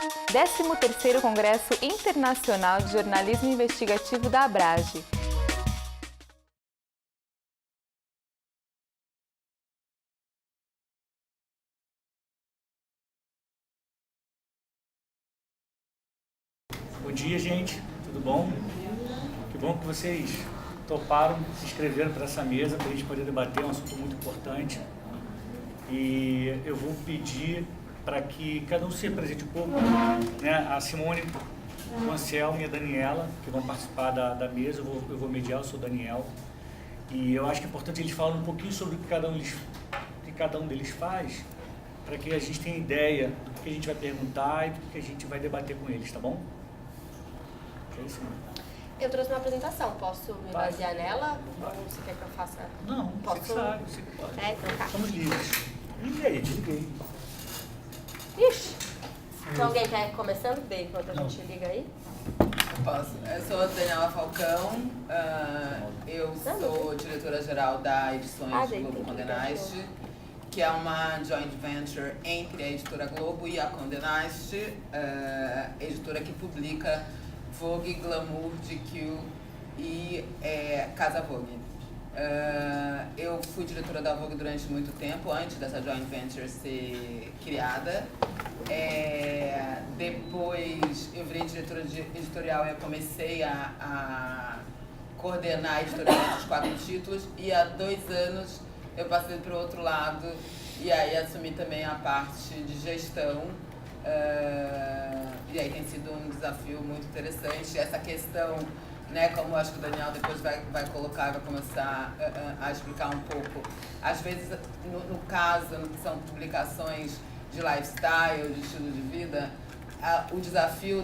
13º Congresso Internacional de Jornalismo Investigativo da Abrage. Bom dia, gente. Tudo bom? Que bom que vocês toparam, se inscreveram para essa mesa para a gente poder debater um assunto muito importante. E eu vou pedir para que cada um se apresente um pouco, né? A Simone, o Anselmo e a Daniela, que vão participar da mesa. Eu vou mediar, eu sou o Daniel. E eu acho que é importante eles falarem um pouquinho sobre o que cada um deles faz, para que a gente tenha ideia do que a gente vai perguntar e do que a gente vai debater com eles, tá bom? É isso, Simone. Eu trouxe uma apresentação, posso me basear nela? Ou você quer que eu faça? Não, posso? Você que sabe, você que pode. Então tá. Somos livres. Desliguei, desliguei. Ixi! Então alguém quer ir começando? Bem, enquanto a gente liga aí? Eu posso. Eu sou a Daniela Falcão, eu sou diretora-geral da Edições Globo Condé Nast, que é uma joint venture entre a editora Globo e a Condé Nast, editora que publica Vogue, Glamour, GQ e Casa Vogue. Eu fui diretora da Vogue durante muito tempo, antes dessa joint venture ser criada. Depois eu virei diretora editorial e eu comecei a coordenar a editorial dos 4 títulos. E há 2 anos eu passei para o outro lado e aí assumi também a parte de gestão. E aí tem sido um desafio muito interessante. Essa questão, né, como acho que o Daniel depois vai colocar, vai começar a explicar um pouco. Às vezes, no caso, são publicações de lifestyle, de estilo de vida, o desafio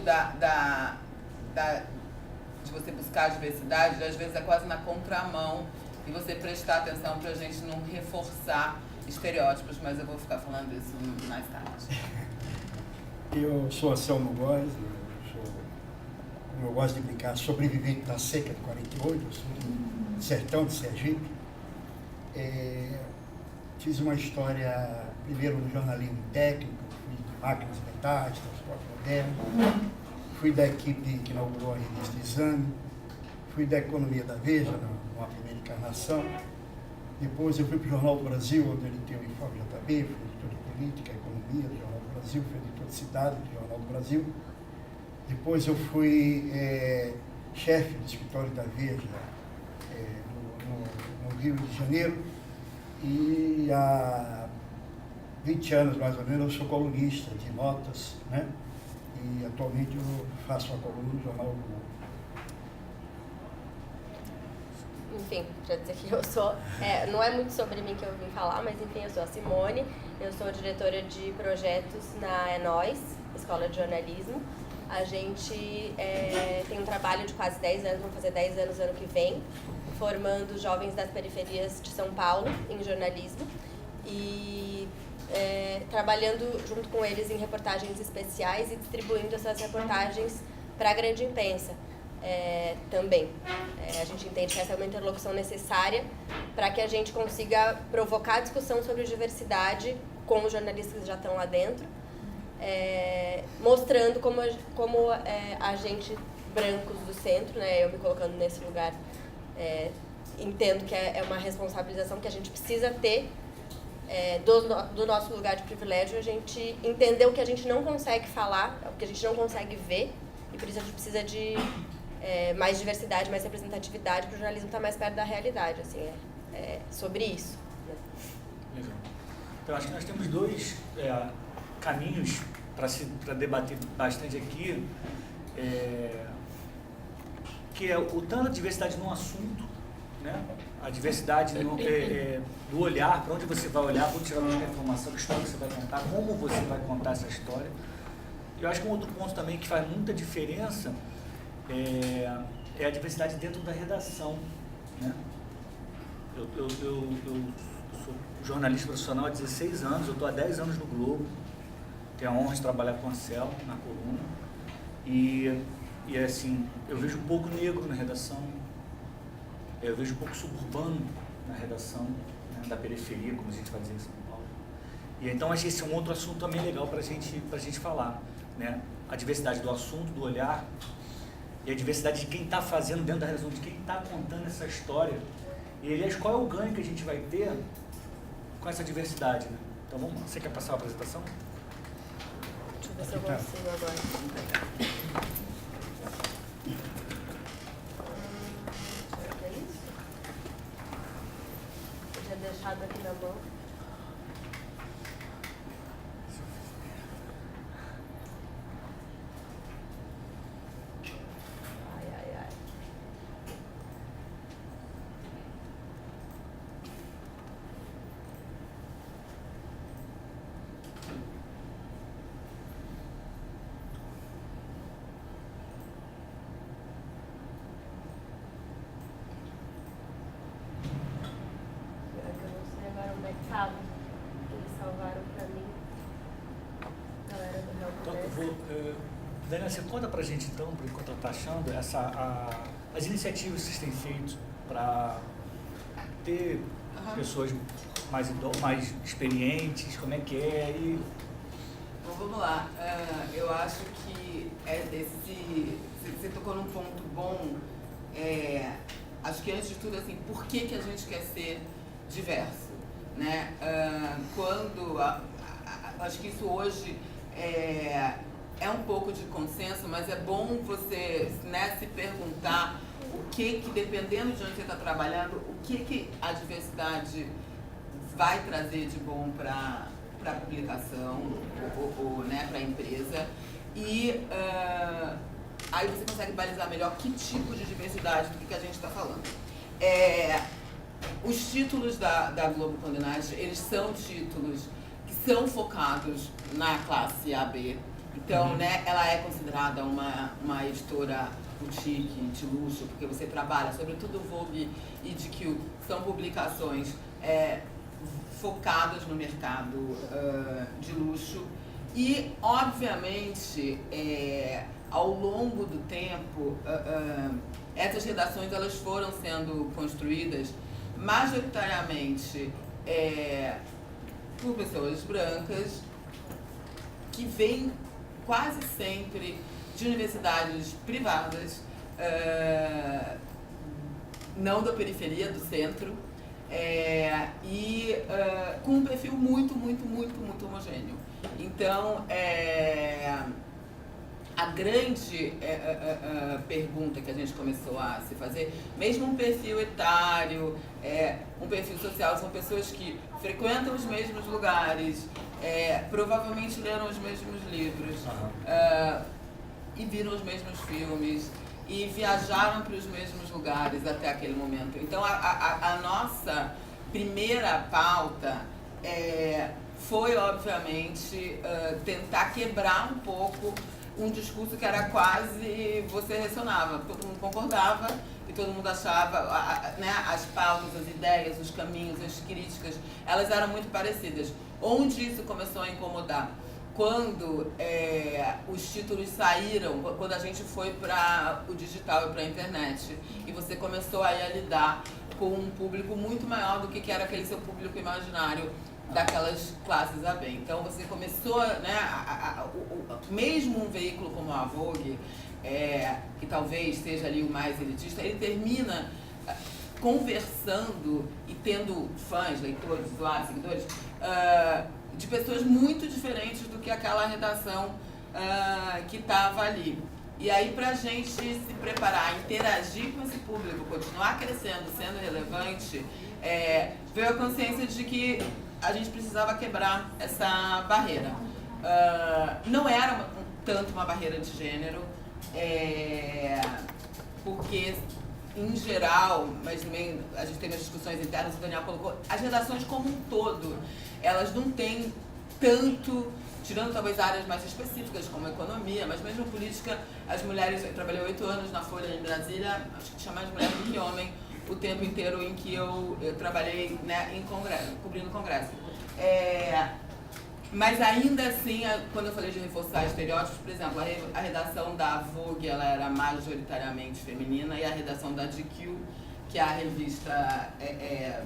de você buscar a diversidade, às vezes é quase na contramão, e você prestar atenção para a gente não reforçar estereótipos, mas eu vou ficar falando isso mais tarde. Eu sou Anselmo Góes, eu gosto de brincar, sobrevivente da seca de 48, eu sou do sertão de Sergipe. Fiz uma história, primeiro no jornalismo técnico, fui de máquinas metais, transporte moderno, fui da equipe que inaugurou a revista Exame, fui da Economia da Veja, numa primeira encarnação. Depois eu fui para o Jornal do Brasil, onde ele tem o Informe JB, fui editor de política, economia do Jornal do Brasil, fui editor de cidade do Jornal do Brasil. Depois eu fui chefe do escritório da Veja no Rio de Janeiro. E há 20 anos, mais ou menos, eu sou colunista de notas, né? E atualmente eu faço uma coluna no Jornal do Globo. Enfim, para dizer que eu sou... não é muito sobre mim que eu vim falar, mas enfim, eu sou a Simone, eu sou diretora de projetos na É Nós, Escola de Jornalismo. A gente tem um trabalho de quase 10 anos, vamos fazer 10 anos ano que vem, formando jovens das periferias de São Paulo em jornalismo e trabalhando junto com eles em reportagens especiais e distribuindo essas reportagens para a grande imprensa também. A gente entende que essa é uma interlocução necessária para que a gente consiga provocar discussão sobre diversidade com os jornalistas que já estão lá dentro, mostrando como agentes brancos do centro, né, eu me colocando nesse lugar, entendo que é uma responsabilização que a gente precisa ter do nosso lugar de privilégio, a gente entender o que a gente não consegue falar, o que a gente não consegue ver, e por isso a gente precisa de mais diversidade, mais representatividade, para o jornalismo estar mais perto da realidade, assim, sobre isso. Né? Legal. Então, acho que nós temos 2 caminhos para debater bastante aqui, que é o tanto a diversidade no assunto, né? A diversidade do olhar, para onde você vai olhar, para onde você vai buscar informação, que história você vai contar, como você vai contar essa história. Eu acho que um outro ponto também que faz muita diferença é a diversidade dentro da redação, né? Eu sou jornalista profissional há 16 anos, eu estou há 10 anos no Globo, tenho a honra de trabalhar com a Cel na coluna, e assim, eu vejo pouco negro na redação, eu vejo pouco suburbano na redação, né, da periferia, como a gente vai dizer em São Paulo. E então acho que esse é um outro assunto também legal para a gente falar. né? A diversidade do assunto, do olhar, e a diversidade de quem está fazendo dentro da redação, de quem está contando essa história. E, aliás, qual é o ganho que a gente vai ter com essa diversidade, né? Então, vamos, você quer passar a apresentação? Deixa eu ver se eu consigo agora. É isso? Eu tinha deixado aqui na mão. Ai, ai, ai. Pior que eu não sei agora onde é que tava. Eles salvaram pra mim. Galera do Help Então, eu Desk. vou, Daniela, você conta pra gente, então, enquanto ela está achando, as iniciativas que vocês têm feito para ter pessoas mais experientes, como é que é, e... Bom, vamos lá. Eu acho que você tocou num ponto bom. Acho que antes de tudo, assim, por que a gente quer ser diverso, né? Acho que isso hoje é um pouco de consenso, mas é bom você, né, se perguntar o que, dependendo de onde você está trabalhando, o que a diversidade vai trazer de bom para a publicação ou né, para a empresa. E aí você consegue balizar melhor que tipo de diversidade do que a gente está falando. Os títulos da Globo Condenais, eles são títulos que são focados na classe AB. Então, né, ela é considerada uma editora boutique, de luxo, porque você trabalha, sobretudo Vogue e GQ, são publicações focadas no mercado de luxo. E, obviamente, ao longo do tempo, essas redações elas foram sendo construídas majoritariamente por pessoas brancas que vêm quase sempre de universidades privadas, não da periferia, do centro, e com um perfil muito homogêneo. Então, a grande pergunta que a gente começou a se fazer, mesmo um perfil etário, um perfil social, são pessoas que frequentam os mesmos lugares, provavelmente leram os mesmos livros, e viram os mesmos filmes, e viajaram para os mesmos lugares até aquele momento. Então, a nossa primeira pauta foi, obviamente, tentar quebrar um pouco um discurso que era quase, você ressonava, todo mundo concordava e todo mundo achava, né, as pautas, as ideias, os caminhos, as críticas, elas eram muito parecidas. Onde isso começou a incomodar? Quando os títulos saíram, quando a gente foi para o digital e para a internet, e você começou aí a lidar com um público muito maior do que era aquele seu público imaginário daquelas classes AB. Então você começou, né, mesmo um veículo como a Vogue, que talvez seja ali o mais elitista, ele termina conversando e tendo fãs, leitores, usuários, seguidores, de pessoas muito diferentes do que aquela redação que estava ali. E aí, para a gente se preparar, interagir com esse público, continuar crescendo, sendo relevante, veio a consciência de que a gente precisava quebrar essa barreira. Não era tanto uma barreira de gênero, porque, em geral, mas também a gente teve as discussões internas, o Daniel colocou, as redações como um todo, elas não têm tanto, tirando talvez áreas mais específicas, como economia, mas mesmo política, as mulheres, eu trabalhei 8 anos na Folha em Brasília, acho que tinha mais mulher do que homem, o tempo inteiro em que eu trabalhei, né, em congresso, cobrindo congresso. Mas ainda assim, quando eu falei de reforçar estereótipos, por exemplo, a redação da Vogue ela era majoritariamente feminina e a redação da GQ, que é a revista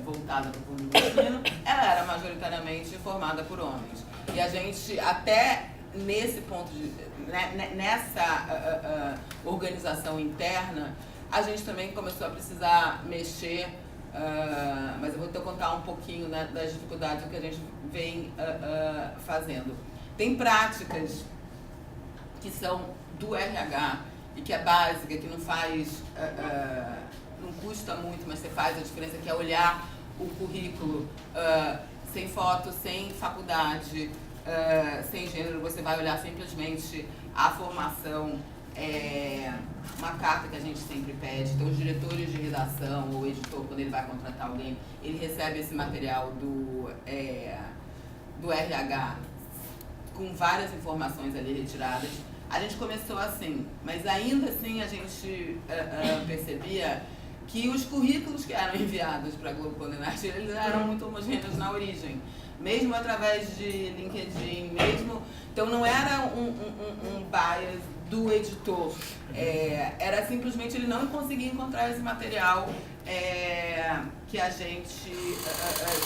voltada para o público masculino, ela era majoritariamente formada por homens. E a gente, até nesse ponto nessa organização interna, a gente também começou a precisar mexer, mas eu vou te contar um pouquinho, né, das dificuldades que a gente vem fazendo. Tem práticas que são do RH e que é básica, que não faz, não custa muito, mas você faz a diferença, que é olhar o currículo sem foto, sem faculdade, sem gênero, você vai olhar simplesmente a formação, uma carta que a gente sempre pede. Então, os diretores de redação ou o editor, quando ele vai contratar alguém, ele recebe esse material do RH com várias informações ali retiradas. A gente começou assim, mas ainda assim a gente percebia que os currículos que eram enviados para a Globo Condenast, eles eram muito homogêneos na origem. Mesmo através de LinkedIn, mesmo... Então não era um bias do editor, era simplesmente ele não conseguia encontrar esse material que a gente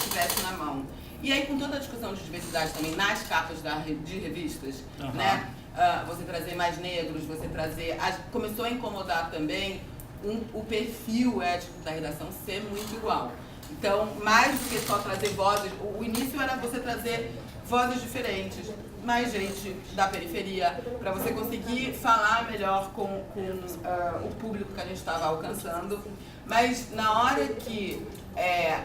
tivesse na mão. E aí, com toda a discussão de diversidade também nas capas de revistas, né? Você trazer mais negros, você trazer... Começou a incomodar também o perfil ético da redação ser muito igual. Então, mais do que só trazer vozes, o início era você trazer vozes diferentes, mais gente da periferia, para você conseguir falar melhor com o público que a gente estava alcançando. Mas na hora que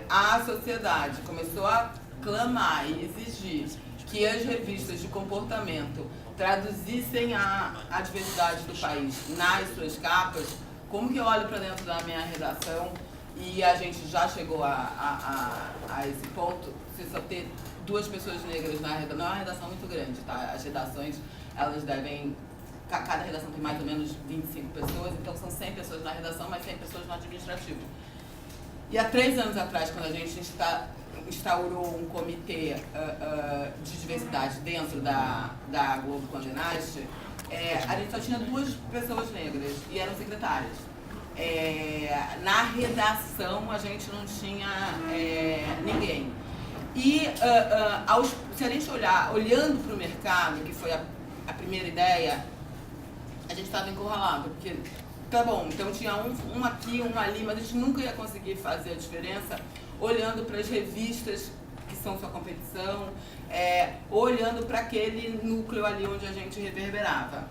a sociedade começou a clamar e exigir que as revistas de comportamento traduzissem a diversidade do país nas suas capas, como que eu olho para dentro da minha redação e a gente já chegou a esse ponto, se só ter 2 pessoas negras na redação, não é uma redação muito grande, tá? As redações, elas devem, cada redação tem mais ou menos 25 pessoas, então são 100 pessoas na redação, mas 100 pessoas no administrativo. E há 3 anos atrás, quando a gente instaurou um comitê de diversidade dentro da Globo Condenast, a gente só tinha 2 pessoas negras e eram secretárias. Na redação a gente não tinha ninguém. E se a gente olhando para o mercado, que foi a primeira ideia, a gente estava encurralado, porque tá bom, então tinha um aqui, um ali, mas a gente nunca ia conseguir fazer a diferença olhando para as revistas que são sua competição, olhando para aquele núcleo ali onde a gente reverberava.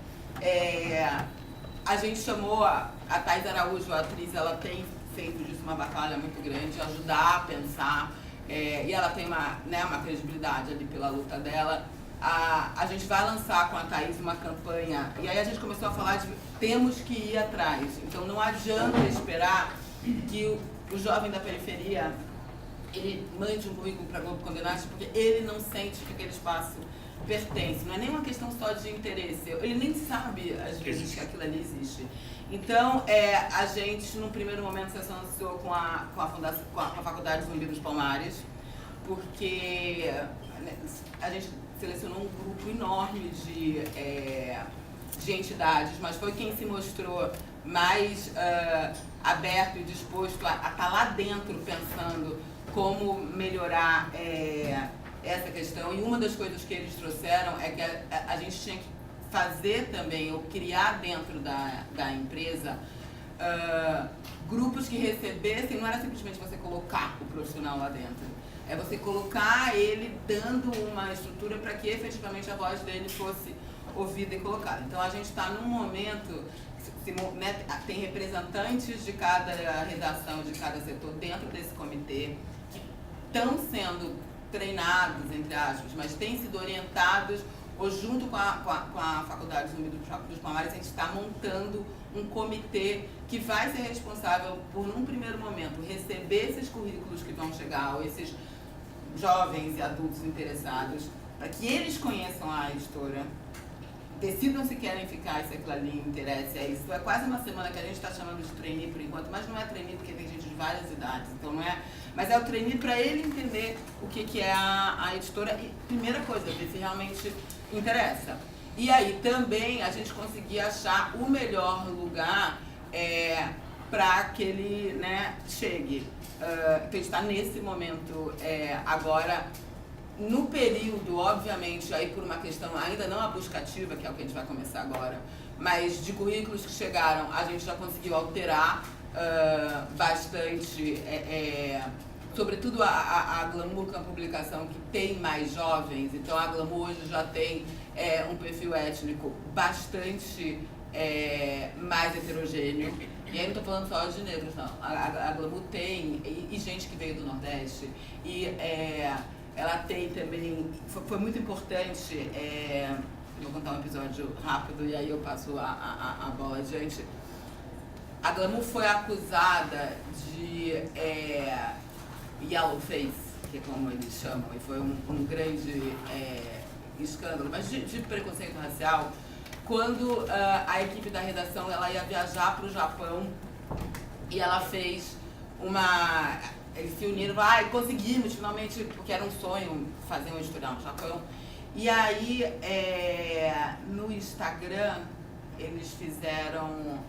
A gente chamou a Thais Araújo, a atriz, ela tem feito disso uma batalha muito grande, ajudar a pensar, e ela tem uma credibilidade ali pela luta dela. A gente vai lançar com a Thais uma campanha, e aí a gente começou a falar de temos que ir atrás. Então não adianta esperar que o jovem da periferia ele mande um currículo para a Globo Condenast, porque ele não sente que aquele espaço pertence. Não é nem uma questão só de interesse, ele nem sabe às vezes que aquilo ali existe. Então a gente, num primeiro momento, se associou com a Faculdade Zumbi dos Palmares, porque a gente selecionou um grupo enorme de entidades, mas foi quem se mostrou mais aberto e disposto a estar lá dentro pensando como melhorar essa questão. E uma das coisas que eles trouxeram é que a gente tinha que fazer também, ou criar dentro da empresa, grupos que recebessem, não era simplesmente você colocar o profissional lá dentro, é você colocar ele dando uma estrutura para que efetivamente a voz dele fosse ouvida e colocada. Então a gente está num momento, tem representantes de cada redação, de cada setor dentro desse comitê, que estão sendo treinados, entre aspas, mas têm sido orientados, ou junto com a Faculdade Zumbi dos Palmares, a gente está montando um comitê que vai ser responsável por, num primeiro momento, receber esses currículos que vão chegar, ou esses jovens e adultos interessados, para que eles conheçam a editora, decidam se querem ficar, se aquilo ali interessa. Isso é quase uma semana que a gente está chamando de trainee por enquanto, mas não é trainee porque tem gente de várias idades, então não é. Mas é o trainee para ele entender o que é a editora e, primeira coisa, ver se realmente interessa. E aí também a gente conseguir achar o melhor lugar para que ele chegue. Então a gente está nesse momento agora no período, obviamente, aí por uma questão ainda não a busca ativa, que é o que a gente vai começar agora, mas de currículos que chegaram, a gente já conseguiu alterar bastante, sobretudo a Glamour, que é uma publicação que tem mais jovens, então a Glamour hoje já tem um perfil étnico bastante mais heterogêneo. E aí não estou falando só de negros, não. A Glamour tem, e gente que veio do Nordeste, e ela tem também, foi muito importante, vou contar um episódio rápido e aí eu passo a bola adiante. A Glamour foi acusada de yellow face, que é como eles chamam, e foi um grande escândalo, mas de preconceito racial, quando a equipe da redação ela ia viajar para o Japão e ela fez eles se uniram, conseguimos finalmente, porque era um sonho fazer um editorial no Japão. E aí, no Instagram, eles fizeram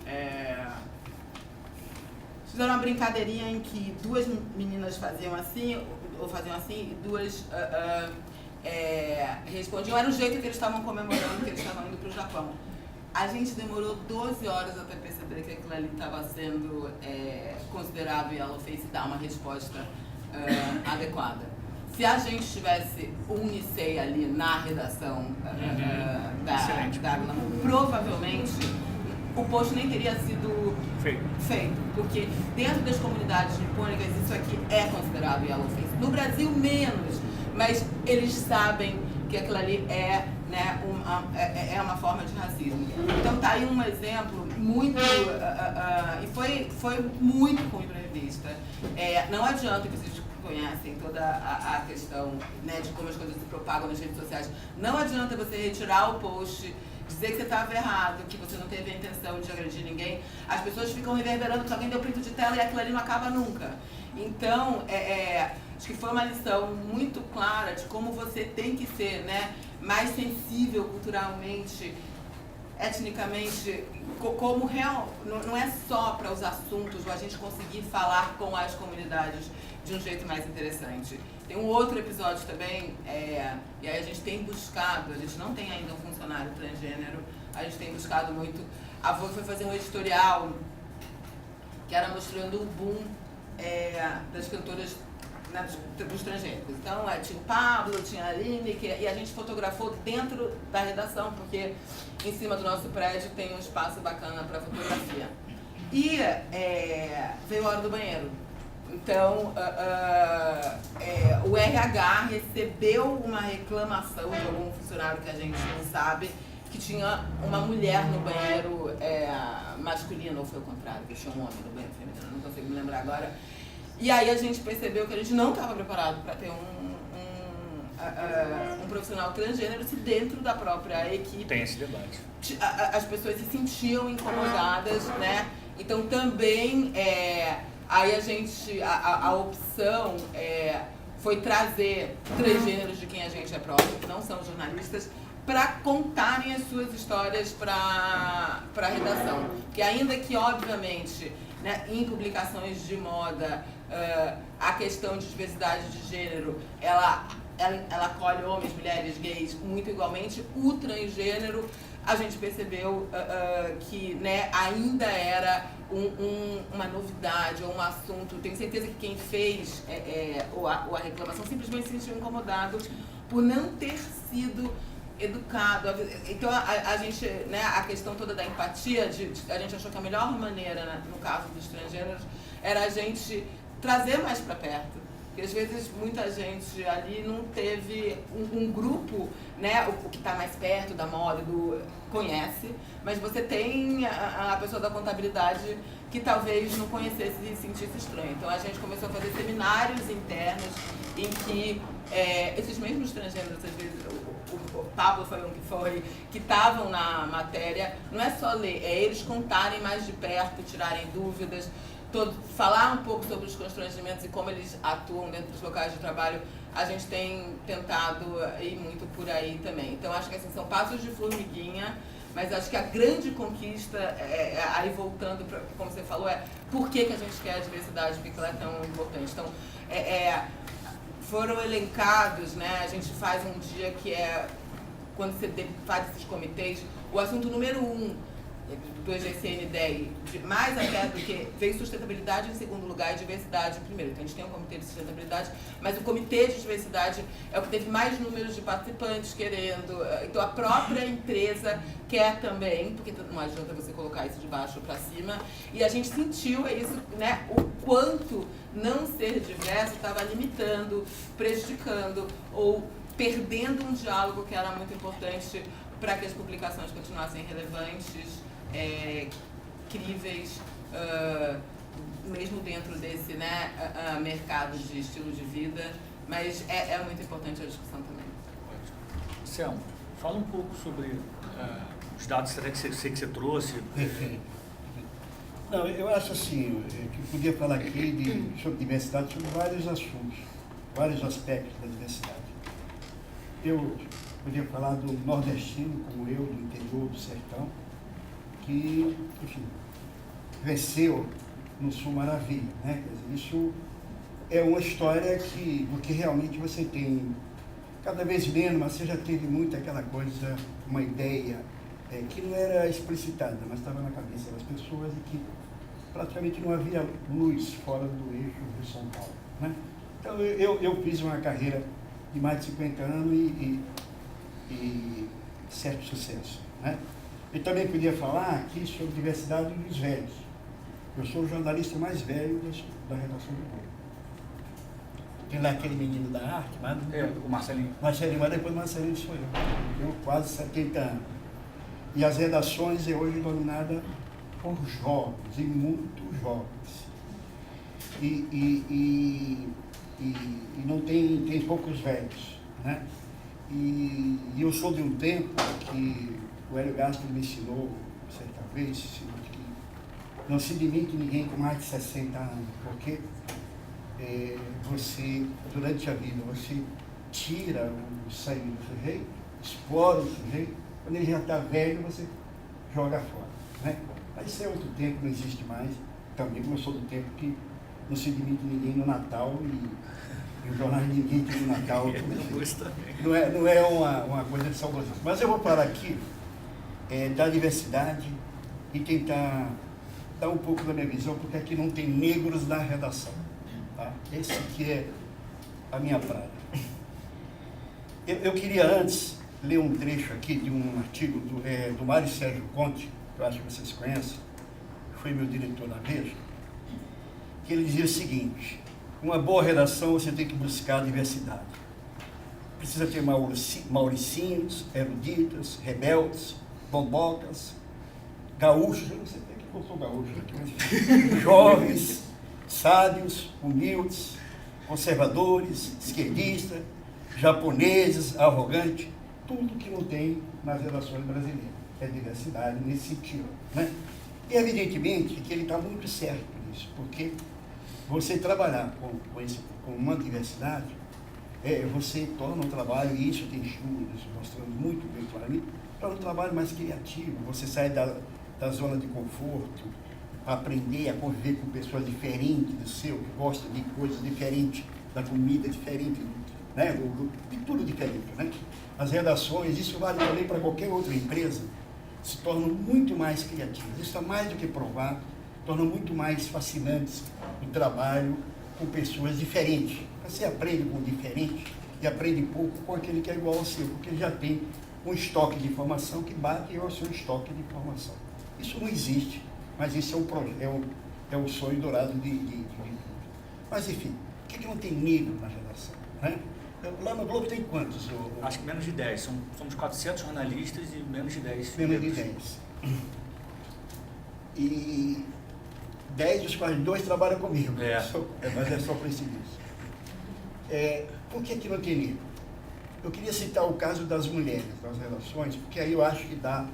uma brincadeirinha em que duas meninas faziam assim, e duas respondiam. Era o jeito que eles estavam comemorando que eles estavam indo para o Japão. A gente demorou 12 horas até perceber que aquilo ali estava sendo considerado yellowface e dar uma resposta adequada. Se a gente tivesse um Nicei ali na redação da Glamour, provavelmente o post nem teria sido feito, porque dentro das comunidades nipônicas isso aqui é considerado yellowface. No Brasil, menos, mas eles sabem que aquilo ali é uma forma de racismo. Então tá aí um exemplo muito e foi muito ruim para a revista. Não adianta, que vocês conhecem toda a questão, né, de como as coisas se propagam nas redes sociais, não adianta você retirar o post, dizer que você estava errado, que você não teve a intenção de agredir ninguém. As pessoas ficam reverberando que alguém deu print de tela e aquilo ali não acaba nunca. Então, acho que foi uma lição muito clara de como você tem que ser, né, mais sensível culturalmente, etnicamente, como real. Não é só para os assuntos ou a gente conseguir falar com as comunidades de um jeito mais interessante. Tem um outro episódio também, e aí a gente tem buscado, a gente não tem ainda um funcionário transgênero, a gente tem buscado muito. A Vogue foi fazer um editorial que era mostrando o boom das cantoras, né, dos transgênicos. Então, tinha o Pablo, tinha a Aline, e a gente fotografou dentro da redação, porque em cima do nosso prédio tem um espaço bacana para fotografia. E veio a hora do banheiro. Então, o RH recebeu uma reclamação de algum funcionário que a gente não sabe, que tinha uma mulher no banheiro masculino, ou foi o contrário, que tinha um homem no banheiro feminino, não consigo me lembrar agora. E aí a gente percebeu que a gente não estava preparado para ter um profissional transgênero se dentro da própria equipe tem esse debate. As pessoas se sentiam incomodadas, né? Então também aí a opção foi trazer transgêneros de quem a gente é próximo, que não são jornalistas, para contarem as suas histórias para a redação. Que ainda que, obviamente, né, em publicações de moda, a questão de diversidade de gênero, ela acolhe homens, mulheres, gays muito igualmente. O transgênero, a gente percebeu que, né, ainda era uma novidade ou um assunto. Tenho certeza que quem fez a reclamação simplesmente se sentiu incomodado por não ter sido educado. Então a gente, né, a questão toda da empatia, a gente achou que a melhor maneira, né, no caso dos transgêneros, era a gente trazer mais para perto. Porque às vezes muita gente ali não teve um grupo, né, o que está mais perto da moda, conhece, mas você tem a pessoa da contabilidade que talvez não conhecesse e sentisse estranho. Então a gente começou a fazer seminários internos em que esses mesmos transgêneros, às vezes, o Pablo foi um que estavam na matéria, não é só ler, é eles contarem mais de perto, tirarem dúvidas, falar um pouco sobre os constrangimentos e como eles atuam dentro dos locais de trabalho. A gente tem tentado ir muito por aí também. Então acho que assim, são passos de formiguinha, mas acho que a grande conquista, aí voltando para como você falou, por que a gente quer a diversidade, por que ela é tão importante. Então, foram elencados, né? A gente faz um dia que é, quando você faz esses comitês, o assunto número 1 do EGCN10, mais até do que vem sustentabilidade em segundo lugar e diversidade em primeiro. Então a gente tem um comitê de sustentabilidade, mas o comitê de diversidade é o que teve mais números de participantes querendo. Então a própria empresa quer também, porque não adianta você colocar isso de baixo para cima. E a gente sentiu isso, né, o quanto não ser diverso estava limitando, prejudicando ou perdendo um diálogo que era muito importante para que as publicações continuassem relevantes, críveis, mesmo dentro desse, né, mercado de estilo de vida, mas é muito importante a discussão também. Ótimo. Selma, fala um pouco sobre os dados que você trouxe. Perfeito. Não, eu acho assim, que eu podia falar aqui sobre diversidade, sobre vários assuntos, vários aspectos da diversidade. Eu podia falar do nordestino, como eu, do interior, do sertão, que, enfim, cresceu no Sul Maravilha, né? Quer dizer, isso é uma história do que realmente você tem cada vez menos, mas você já teve muito aquela coisa, uma ideia que não era explicitada, mas estava na cabeça das pessoas e que praticamente não havia luz fora do eixo de São Paulo, né? Então eu fiz uma carreira de mais de 50 anos e certo sucesso, né? Eu também podia falar aqui sobre diversidade dos velhos. Eu sou o jornalista mais velho da redação do Globo. Tem lá aquele menino da arte, mas O Marcelinho. Marcelinho, mas depois Marcelinho sou eu. Eu tenho quase 70 anos. E as redações é hoje dominada por jovens, e muito jovens. E não tem poucos velhos, né? E eu sou de um tempo que o Hélio Gaspar me ensinou, certa vez, que não se demite ninguém com mais de 60 anos, porque você, durante a vida, você tira o sangue do sujeito, explora o sujeito, quando ele já está velho, você joga fora, né? Mas isso é outro tempo, não existe mais. Também como eu sou do tempo que não se demite ninguém no Natal e o jornal ninguém tem no Natal. Não é uma coisa de saudosismo. Mas eu vou falar aqui da diversidade e tentar dar um pouco da minha visão, porque aqui não tem negros na redação. Tá? Esse aqui é a minha praia. Eu queria antes ler um trecho aqui de um artigo do Mário Sérgio Conte, que eu acho que vocês conhecem, foi meu diretor na Veja, que ele dizia o seguinte: uma boa redação você tem que buscar a diversidade. Precisa ter mauricinhos, eruditas, rebeldes, bombocas, gaúchos, eu não sei quem botou gaúcho aqui, mas jovens, sábios, humildes, conservadores, esquerdistas, japoneses, arrogantes, tudo que não tem nas redações brasileiras. É diversidade nesse sentido, né? E evidentemente que ele está muito certo nisso, porque você trabalhar com uma diversidade, você torna o trabalho, e isso tem estudos mostrando muito bem claramente, torna o trabalho mais criativo, você sai da zona de conforto, para aprender a conviver com pessoas diferentes do seu, que gostam de coisas diferentes, da comida diferente, né? De tudo diferente, né? As redações, isso vale também para qualquer outra empresa, se tornam muito mais criativas. Isso está mais do que provado, torna muito mais fascinantes o trabalho com pessoas diferentes. Você aprende com o diferente e aprende pouco com aquele que é igual ao seu, porque ele já tem um estoque de informação que bate ao seu estoque de informação. Isso não existe, mas isso é um sonho dourado de Mas enfim, por que não tem negro na redação, né? Lá no Globo tem quantos? Acho que menos de 10. Somos 400 jornalistas e menos de 10. Menos de 10. E 10 dos quais 2 trabalham comigo. Mas é só por isso. Por que não tem negro? Eu queria citar o caso das mulheres nas relações, porque aí eu acho que dá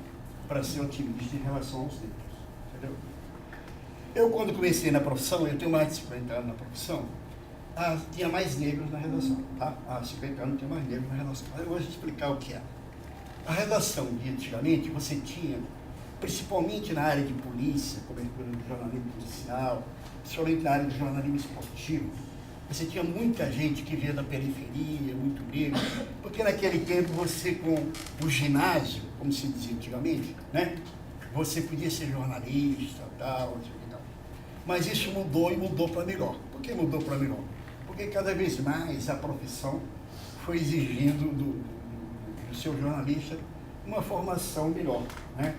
para ser otimista em relação aos negros. Entendeu? Eu, quando comecei na profissão, eu tenho mais de 50 anos na profissão, tinha mais negros na redação. Tá? Há 50 anos tinha mais negros na redação. Mas eu vou explicar o que é. A redação de antigamente, você tinha, principalmente na área de polícia, cobertura do jornalismo policial, principalmente na área do jornalismo esportivo, Você tinha muita gente que vinha da periferia, muito negro, porque naquele tempo você, com o ginásio, como se dizia antigamente, né? Você podia ser jornalista, tal. Mas isso mudou e mudou para melhor. Por que mudou para melhor? Porque cada vez mais a profissão foi exigindo do seu jornalista uma formação melhor, né?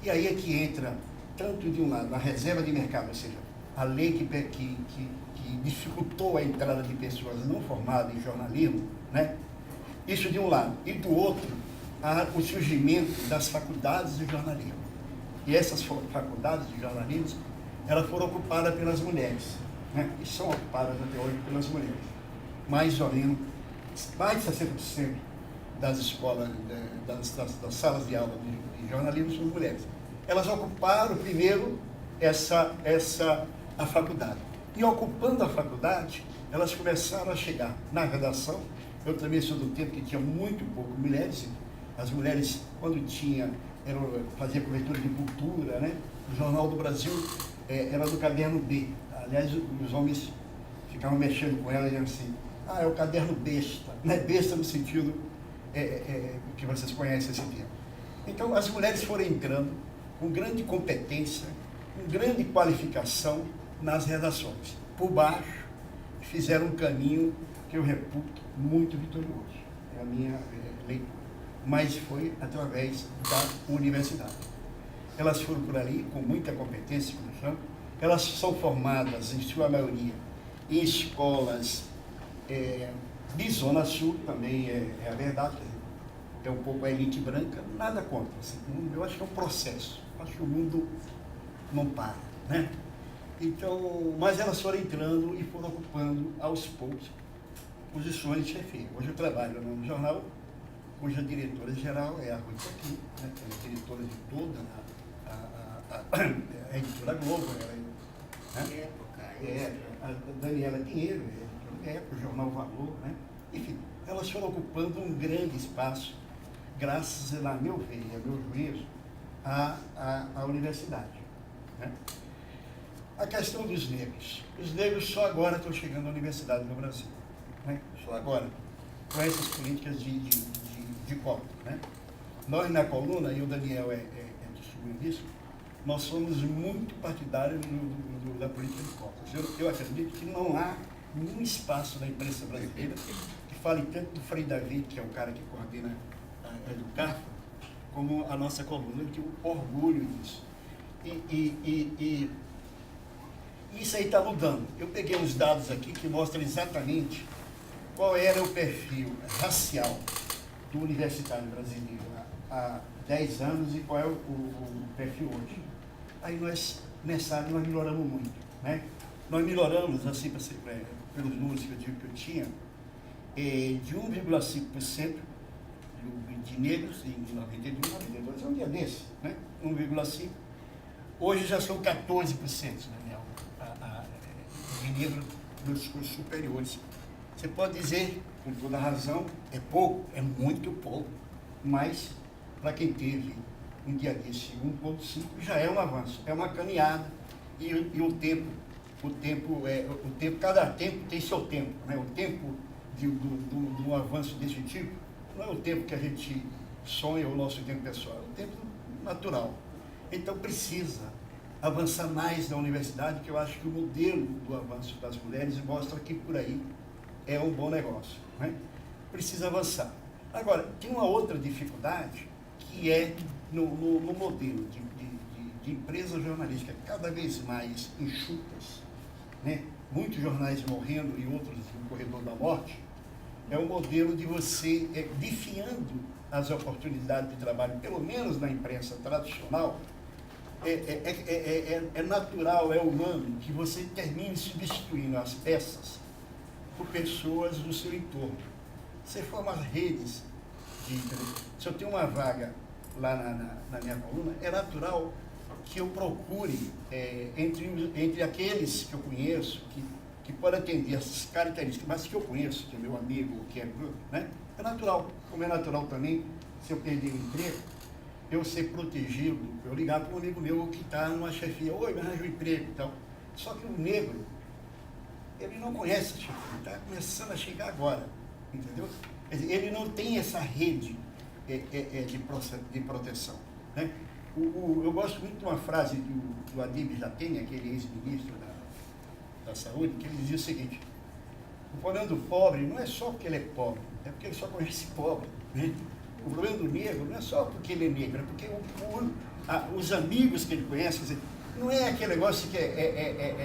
E aí é que entra, tanto de um lado, a reserva de mercado, ou seja, a lei que dificultou a entrada de pessoas não formadas em jornalismo, né? Isso de um lado. E do outro, o surgimento das faculdades de jornalismo. E essas faculdades de jornalismo, elas foram ocupadas pelas mulheres, né? E são ocupadas até hoje pelas mulheres. Mais ou menos, mais de 60% das escolas, das salas de aula de jornalismo são mulheres. Elas ocuparam primeiro a faculdade. E ocupando a faculdade, elas começaram a chegar na redação. Eu também sou do tempo que tinha muito pouco mulheres. As mulheres, quando fazia cobertura de cultura, né? O Jornal do Brasil era do caderno B. Aliás, os homens ficavam mexendo com ela e diziam assim, é o caderno besta. Não é besta no sentido que vocês conhecem esse termo. Então, as mulheres foram entrando com grande competência, com grande qualificação nas redações. Por baixo, fizeram um caminho que eu reputo muito vitorioso. É a minha leitura. Mas foi através da universidade. Elas foram por ali com muita competência, como eu chamo. Elas são formadas, em sua maioria, em escolas de Zona Sul, também é a verdade. É um pouco a elite branca, nada contra. Assim, eu acho que é um processo. Acho que o mundo não para, né? Então, mas elas foram entrando e foram ocupando, aos poucos, posições de chefia. Hoje eu trabalho num jornal cuja diretora-geral é a Rui Coquim, né? Ela é diretora de toda a editora Globo. Né? A Daniela Pinheiro, o Jornal Valor, né? Enfim, elas foram ocupando um grande espaço, graças, a meu ver e a meu juízo, à universidade. Né? A questão dos negros. Os negros só agora estão chegando à universidade no Brasil. Né? Só agora, com essas políticas de cota. Né? Nós, na coluna, e o Daniel é testemunho disso, nós somos muito partidários da política de cotas. Eu acredito que não há nenhum espaço na imprensa brasileira que fale tanto do Frei David, que é o cara que coordena a Educarfa, como a nossa coluna. Eu tenho orgulho disso. E isso aí está mudando. Eu peguei uns dados aqui que mostram exatamente qual era o perfil racial do universitário brasileiro há 10 anos e qual é o perfil hoje. Aí nessa área nós melhoramos muito. Né? Nós melhoramos, assim, pelos números que eu digo que eu tinha, de 1,5% de negros em 91, 92, é um dia desse, né? 1,5%. Hoje já são 14%, Daniel, de negros nos cursos superiores. Você pode dizer, com toda razão, é pouco, é muito pouco, mas para quem teve um dia desse 1,5 já é um avanço, é uma caminhada e o tempo, cada tempo tem seu tempo, né? O tempo de um avanço desse tipo não é o tempo que a gente sonha, o nosso tempo pessoal, é o tempo natural. Então precisa avançar mais na universidade, que eu acho que o modelo do avanço das mulheres mostra que por aí é um bom negócio. Né? Precisa avançar. Agora, tem uma outra dificuldade, que é no modelo de empresa jornalística cada vez mais enxutas, né? Muitos jornais morrendo e outros no corredor da morte. É um modelo de você definhando as oportunidades de trabalho, pelo menos na imprensa tradicional. É natural, é humano que você termine substituindo as peças por pessoas do seu entorno. Você forma redes se eu tenho uma vaga lá na minha coluna, é natural que eu procure entre aqueles que eu conheço, que podem atender essas características, mas que eu conheço, que é meu amigo, que é grupo, né? É natural, como é natural também, se eu perder o emprego, eu ser protegido, eu ligar para um amigo meu que está numa chefia, oi, me arranja um emprego e tal. Só que o negro, ele não conhece a chefia, ele está começando a chegar agora, entendeu? Quer dizer, ele não tem essa rede de proteção, né? Eu gosto muito de uma frase do Adib Jatene, aquele ex-ministro da Saúde, que ele dizia o seguinte: o problema do pobre não é só porque ele é pobre, é porque ele só conhece pobre, né? O problema do negro não é só porque ele é negro, é porque os amigos que ele conhece, quer dizer, não é aquele negócio que ele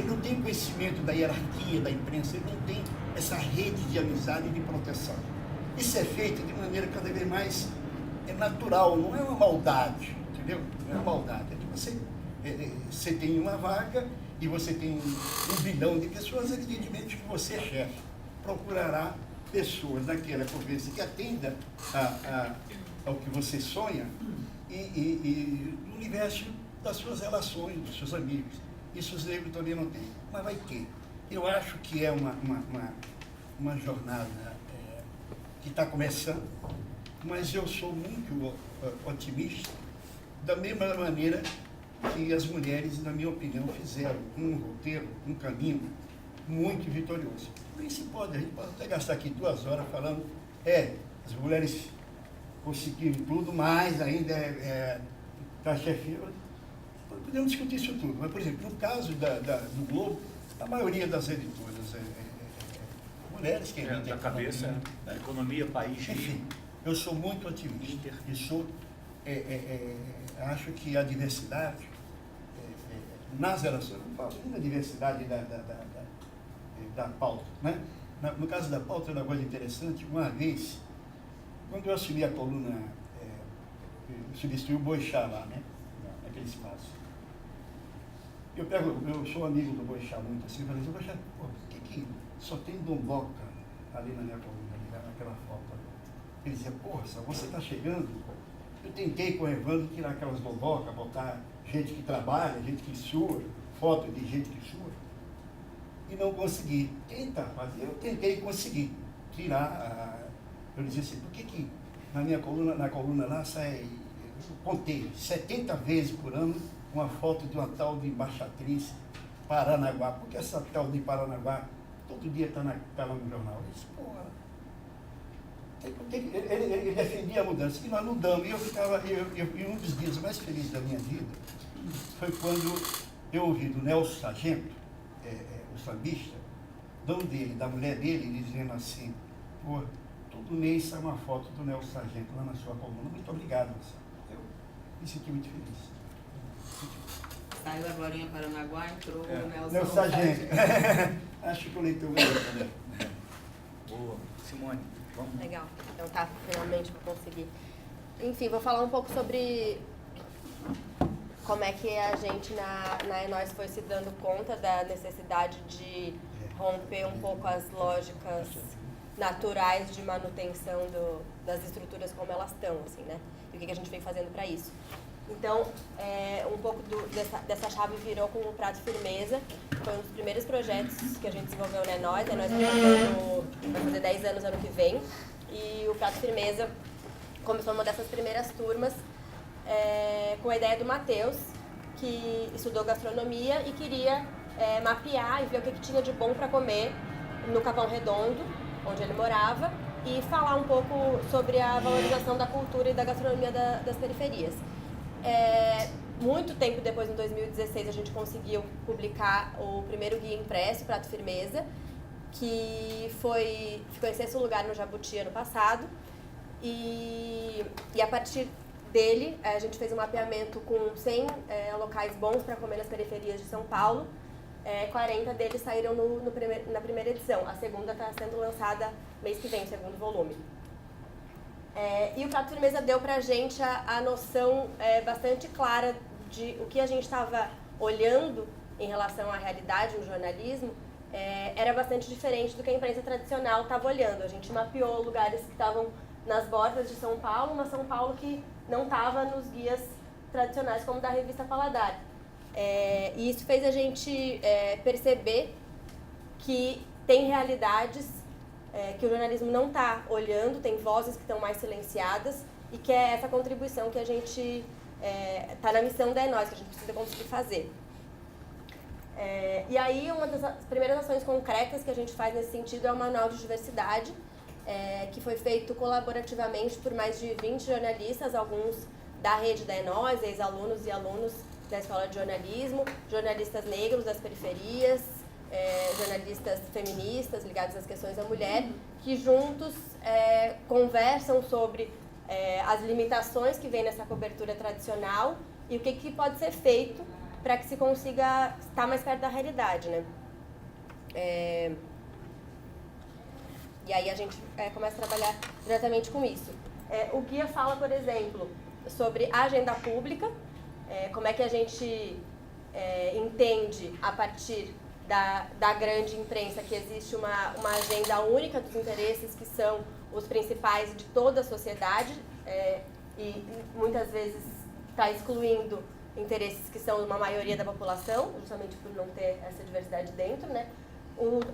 não tem conhecimento da hierarquia da imprensa, ele não tem essa rede de amizade e de proteção. Isso é feito de maneira cada vez mais natural, não é uma maldade, entendeu? Não é uma maldade, é que você tem uma vaga e você tem 1 bilhão de pessoas, evidentemente que você, chefe, procurará pessoas daquela convivência que atenda ao que você sonha e no universo das suas relações, dos seus amigos. Isso os negros também não têm, mas vai ter. Eu acho que é uma jornada que está começando, mas eu sou muito otimista, da mesma maneira que as mulheres, na minha opinião, fizeram um roteiro, um caminho muito vitorioso. A gente pode até gastar aqui 2 horas falando, as mulheres conseguiram tudo, mas ainda está chefia. Podemos discutir isso tudo, mas, por exemplo, no caso do Globo, a maioria das editoras mulheres que da cabeça, da economia, país. Enfim, eu sou muito otimista e sou, acho que a diversidade nas relações, não falo nem da diversidade da pauta, né? No caso da pauta, é uma coisa interessante. Uma vez, quando eu assumi a coluna, substituí o Boixá lá, né? Naquele espaço. Eu sou amigo do Boixá muito assim, eu falei assim: Boixá, por que só tem domboca ali na minha coluna, ali, naquela foto? Ele dizia: porra, você está chegando. Eu tentei com o Evandro tirar aquelas dombocas, botar gente que trabalha, gente que sua, foto de gente que sua, e não consegui. Tenta fazer, eu tentei conseguir tirar. Eu dizia assim: por que na minha coluna, na coluna lá sai, eu contei 70 vezes por ano uma foto de uma tal de embaixatriz Paranaguá? Porque essa tal de Paranaguá todo dia está lá no jornal. Eu disse: porra, ele defendia a mudança, e nós mudamos. E e um dos dias mais felizes da minha vida foi quando eu ouvi do Nelson Sargento, o sambista, da mulher dele, dizendo assim: pô, todo mês sai uma foto do Nelson Sargento lá na sua coluna. Muito obrigado, moça. Eu me senti muito feliz. Saiu agora em Paranaguá, entrou o Nelson Sargento. Acho que o leitor vai também. Boa. Simone, vamos. Legal. Então tá, finalmente vou conseguir. Enfim, vou falar um pouco sobre como é que a gente na Enóis foi se dando conta da necessidade de romper um pouco as lógicas naturais de manutenção das estruturas como elas estão, assim, né? E o que a gente vem fazendo para isso. Então, um pouco dessa chave virou com o Prato Firmeza. Foi um dos primeiros projetos que a gente desenvolveu na Enóis. A Enóis vai fazer 10 anos ano que vem. E o Prato Firmeza começou uma dessas primeiras turmas com a ideia do Matheus, que estudou gastronomia e queria mapear e ver o que tinha de bom para comer no Capão Redondo, onde ele morava, e falar um pouco sobre a valorização da cultura e da gastronomia das periferias. Muito tempo depois, em 2016, a gente conseguiu publicar o primeiro guia impresso, Prato Firmeza, que ficou em 6º lugar no Jabuti ano passado. E a partir dele, a gente fez um mapeamento com 100 locais bons para comer nas periferias de São Paulo. 40 deles saíram na primeira edição. A segunda está sendo lançada mês que vem, o segundo volume. E o Prato Firmeza deu para a gente a noção bastante clara de o que a gente estava olhando em relação à realidade no jornalismo. Era bastante diferente do que a imprensa tradicional estava olhando. A gente mapeou lugares que estavam nas bordas de São Paulo, mas São Paulo que não estava nos guias tradicionais, como da revista Paladar. E isso fez a gente perceber que tem realidades que o jornalismo não está olhando, tem vozes que estão mais silenciadas, e que é essa contribuição que a gente está na missão da Enóis, que a gente precisa conseguir fazer. E aí, uma das primeiras ações concretas que a gente faz nesse sentido é o Manual de Diversidade, que foi feito colaborativamente por mais de 20 jornalistas, alguns da rede da Enóis, ex-alunos e alunos da Escola de Jornalismo, jornalistas negros das periferias, jornalistas feministas ligados às questões da mulher, que juntos conversam sobre as limitações que vem nessa cobertura tradicional e o que pode ser feito para que se consiga estar mais perto da realidade, né? E aí a gente começa a trabalhar diretamente com isso. O guia fala, por exemplo, sobre a agenda pública, como é que a gente entende, a partir da grande imprensa, que existe uma agenda única dos interesses que são os principais de toda a sociedade, e muitas vezes está excluindo interesses que são uma maioria da população, justamente por não ter essa diversidade dentro, né?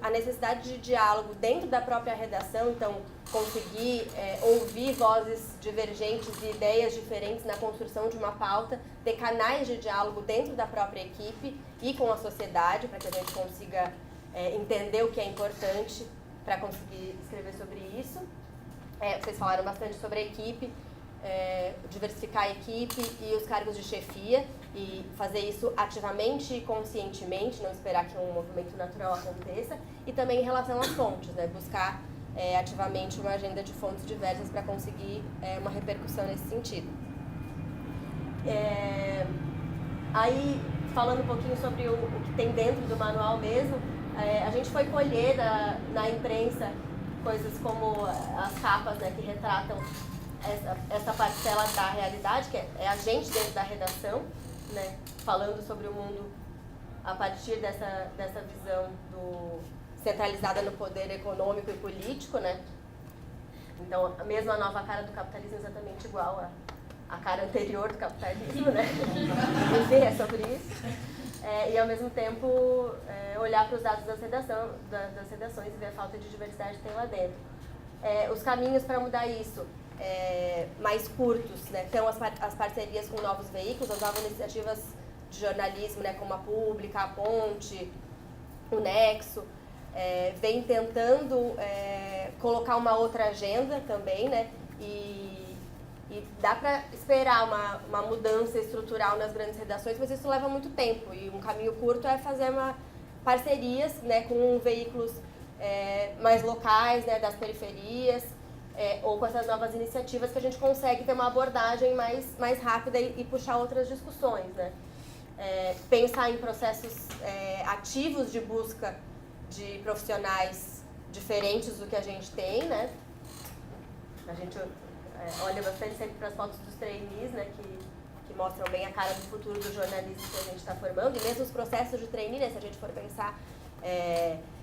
A necessidade de diálogo dentro da própria redação, então conseguir ouvir vozes divergentes e ideias diferentes na construção de uma pauta, ter canais de diálogo dentro da própria equipe e com a sociedade, para que a gente consiga entender o que é importante para conseguir escrever sobre isso. Vocês falaram bastante sobre a equipe, diversificar a equipe e os cargos de chefia, e fazer isso ativamente e conscientemente, não esperar que um movimento natural aconteça, e também em relação às fontes, né? Buscar ativamente uma agenda de fontes diversas para conseguir uma repercussão nesse sentido. Aí, falando um pouquinho sobre o que tem dentro do manual mesmo, a gente foi colher na imprensa coisas como as capas, né, que retratam essa parcela da realidade, que é a gente dentro da redação, né, falando sobre o mundo a partir dessa visão centralizada no poder econômico e político, né? Então, mesmo a nova cara do capitalismo é exatamente igual à cara anterior do capitalismo, né? Enfim, é sobre isso. E, ao mesmo tempo, olhar para os dados das redações e ver a falta de diversidade que tem lá dentro. Os caminhos para mudar isso, mais curtos, né? Então, as parcerias com novos veículos, as novas iniciativas de jornalismo, né? Como a Pública, a Ponte, o Nexo, vem tentando colocar uma outra agenda também, né? E dá para esperar uma mudança estrutural nas grandes redações, mas isso leva muito tempo. E um caminho curto é fazer parcerias, né, com veículos mais locais, né, das periferias, ou com essas novas iniciativas que a gente consegue ter uma abordagem mais rápida e puxar outras discussões, né? Pensar em processos ativos de busca de profissionais diferentes do que a gente tem, né? A gente olha bastante sempre para as fotos dos trainees, né, que mostram bem a cara do futuro do jornalismo que a gente está formando, e mesmo os processos de trainee, né, se a gente for pensar,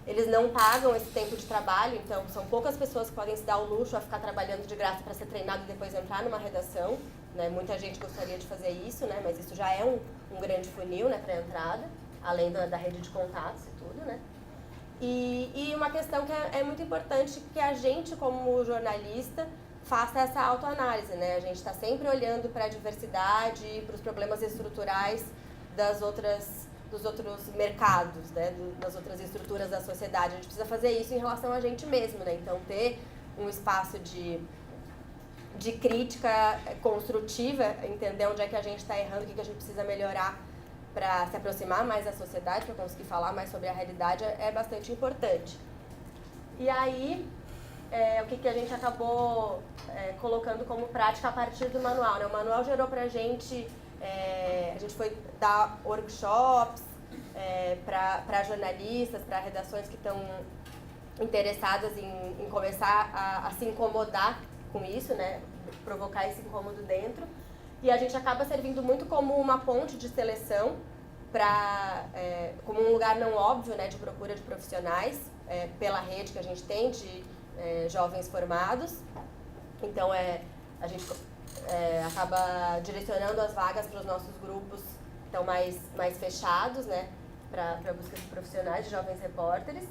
eles não pagam esse tempo de trabalho, então são poucas pessoas que podem se dar o luxo a ficar trabalhando de graça para ser treinado e depois entrar numa redação, né? Muita gente gostaria de fazer isso, né, mas isso já é um grande funil, né, para a entrada, além da rede de contatos e tudo, né. E uma questão que é muito importante, que a gente, como jornalista, faça essa autoanálise, né? A gente está sempre olhando para a diversidade e para os problemas estruturais dos outros mercados, né? Das outras estruturas da sociedade. A gente precisa fazer isso em relação a gente mesmo, né? Então, ter um espaço de crítica construtiva, entender onde é que a gente está errando, o que a gente precisa melhorar para se aproximar mais da sociedade, para conseguir falar mais sobre a realidade, é bastante importante. E aí, o que a gente acabou colocando como prática a partir do manual, né? O manual gerou para a gente foi dar workshops para jornalistas, para redações que estão interessadas em começar a se incomodar com isso, né? Provocar esse incômodo dentro. E a gente acaba servindo muito como uma ponte de seleção, como um lugar não óbvio, né, de procura de profissionais, pela rede que a gente tem de jovens formados. Então, a gente acaba direcionando as vagas para os nossos grupos que estão mais fechados, né, para a busca de profissionais, de jovens repórteres.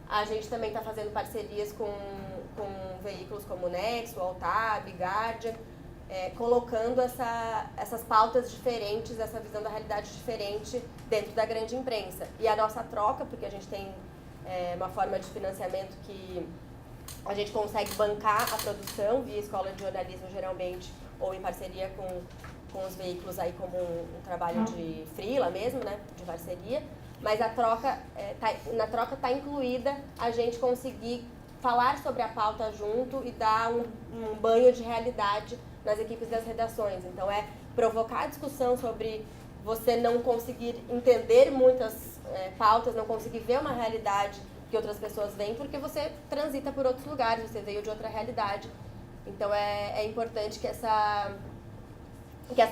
A gente também está fazendo parcerias com veículos como o Nexo, o Altab, Guardian, colocando essas pautas diferentes, essa visão da realidade diferente dentro da grande imprensa. E a nossa troca, porque a gente tem uma forma de financiamento que a gente consegue bancar a produção via escola de jornalismo, geralmente, ou em parceria com os veículos aí como um trabalho de freela mesmo, né, de parceria, mas a troca, na troca está incluída a gente conseguir falar sobre a pauta junto e dar um banho de realidade nas equipes das redações. Então provocar a discussão sobre você não conseguir entender muitas pautas, não conseguir ver uma realidade que outras pessoas veem, porque você transita por outros lugares, você veio de outra realidade. Então é importante que essa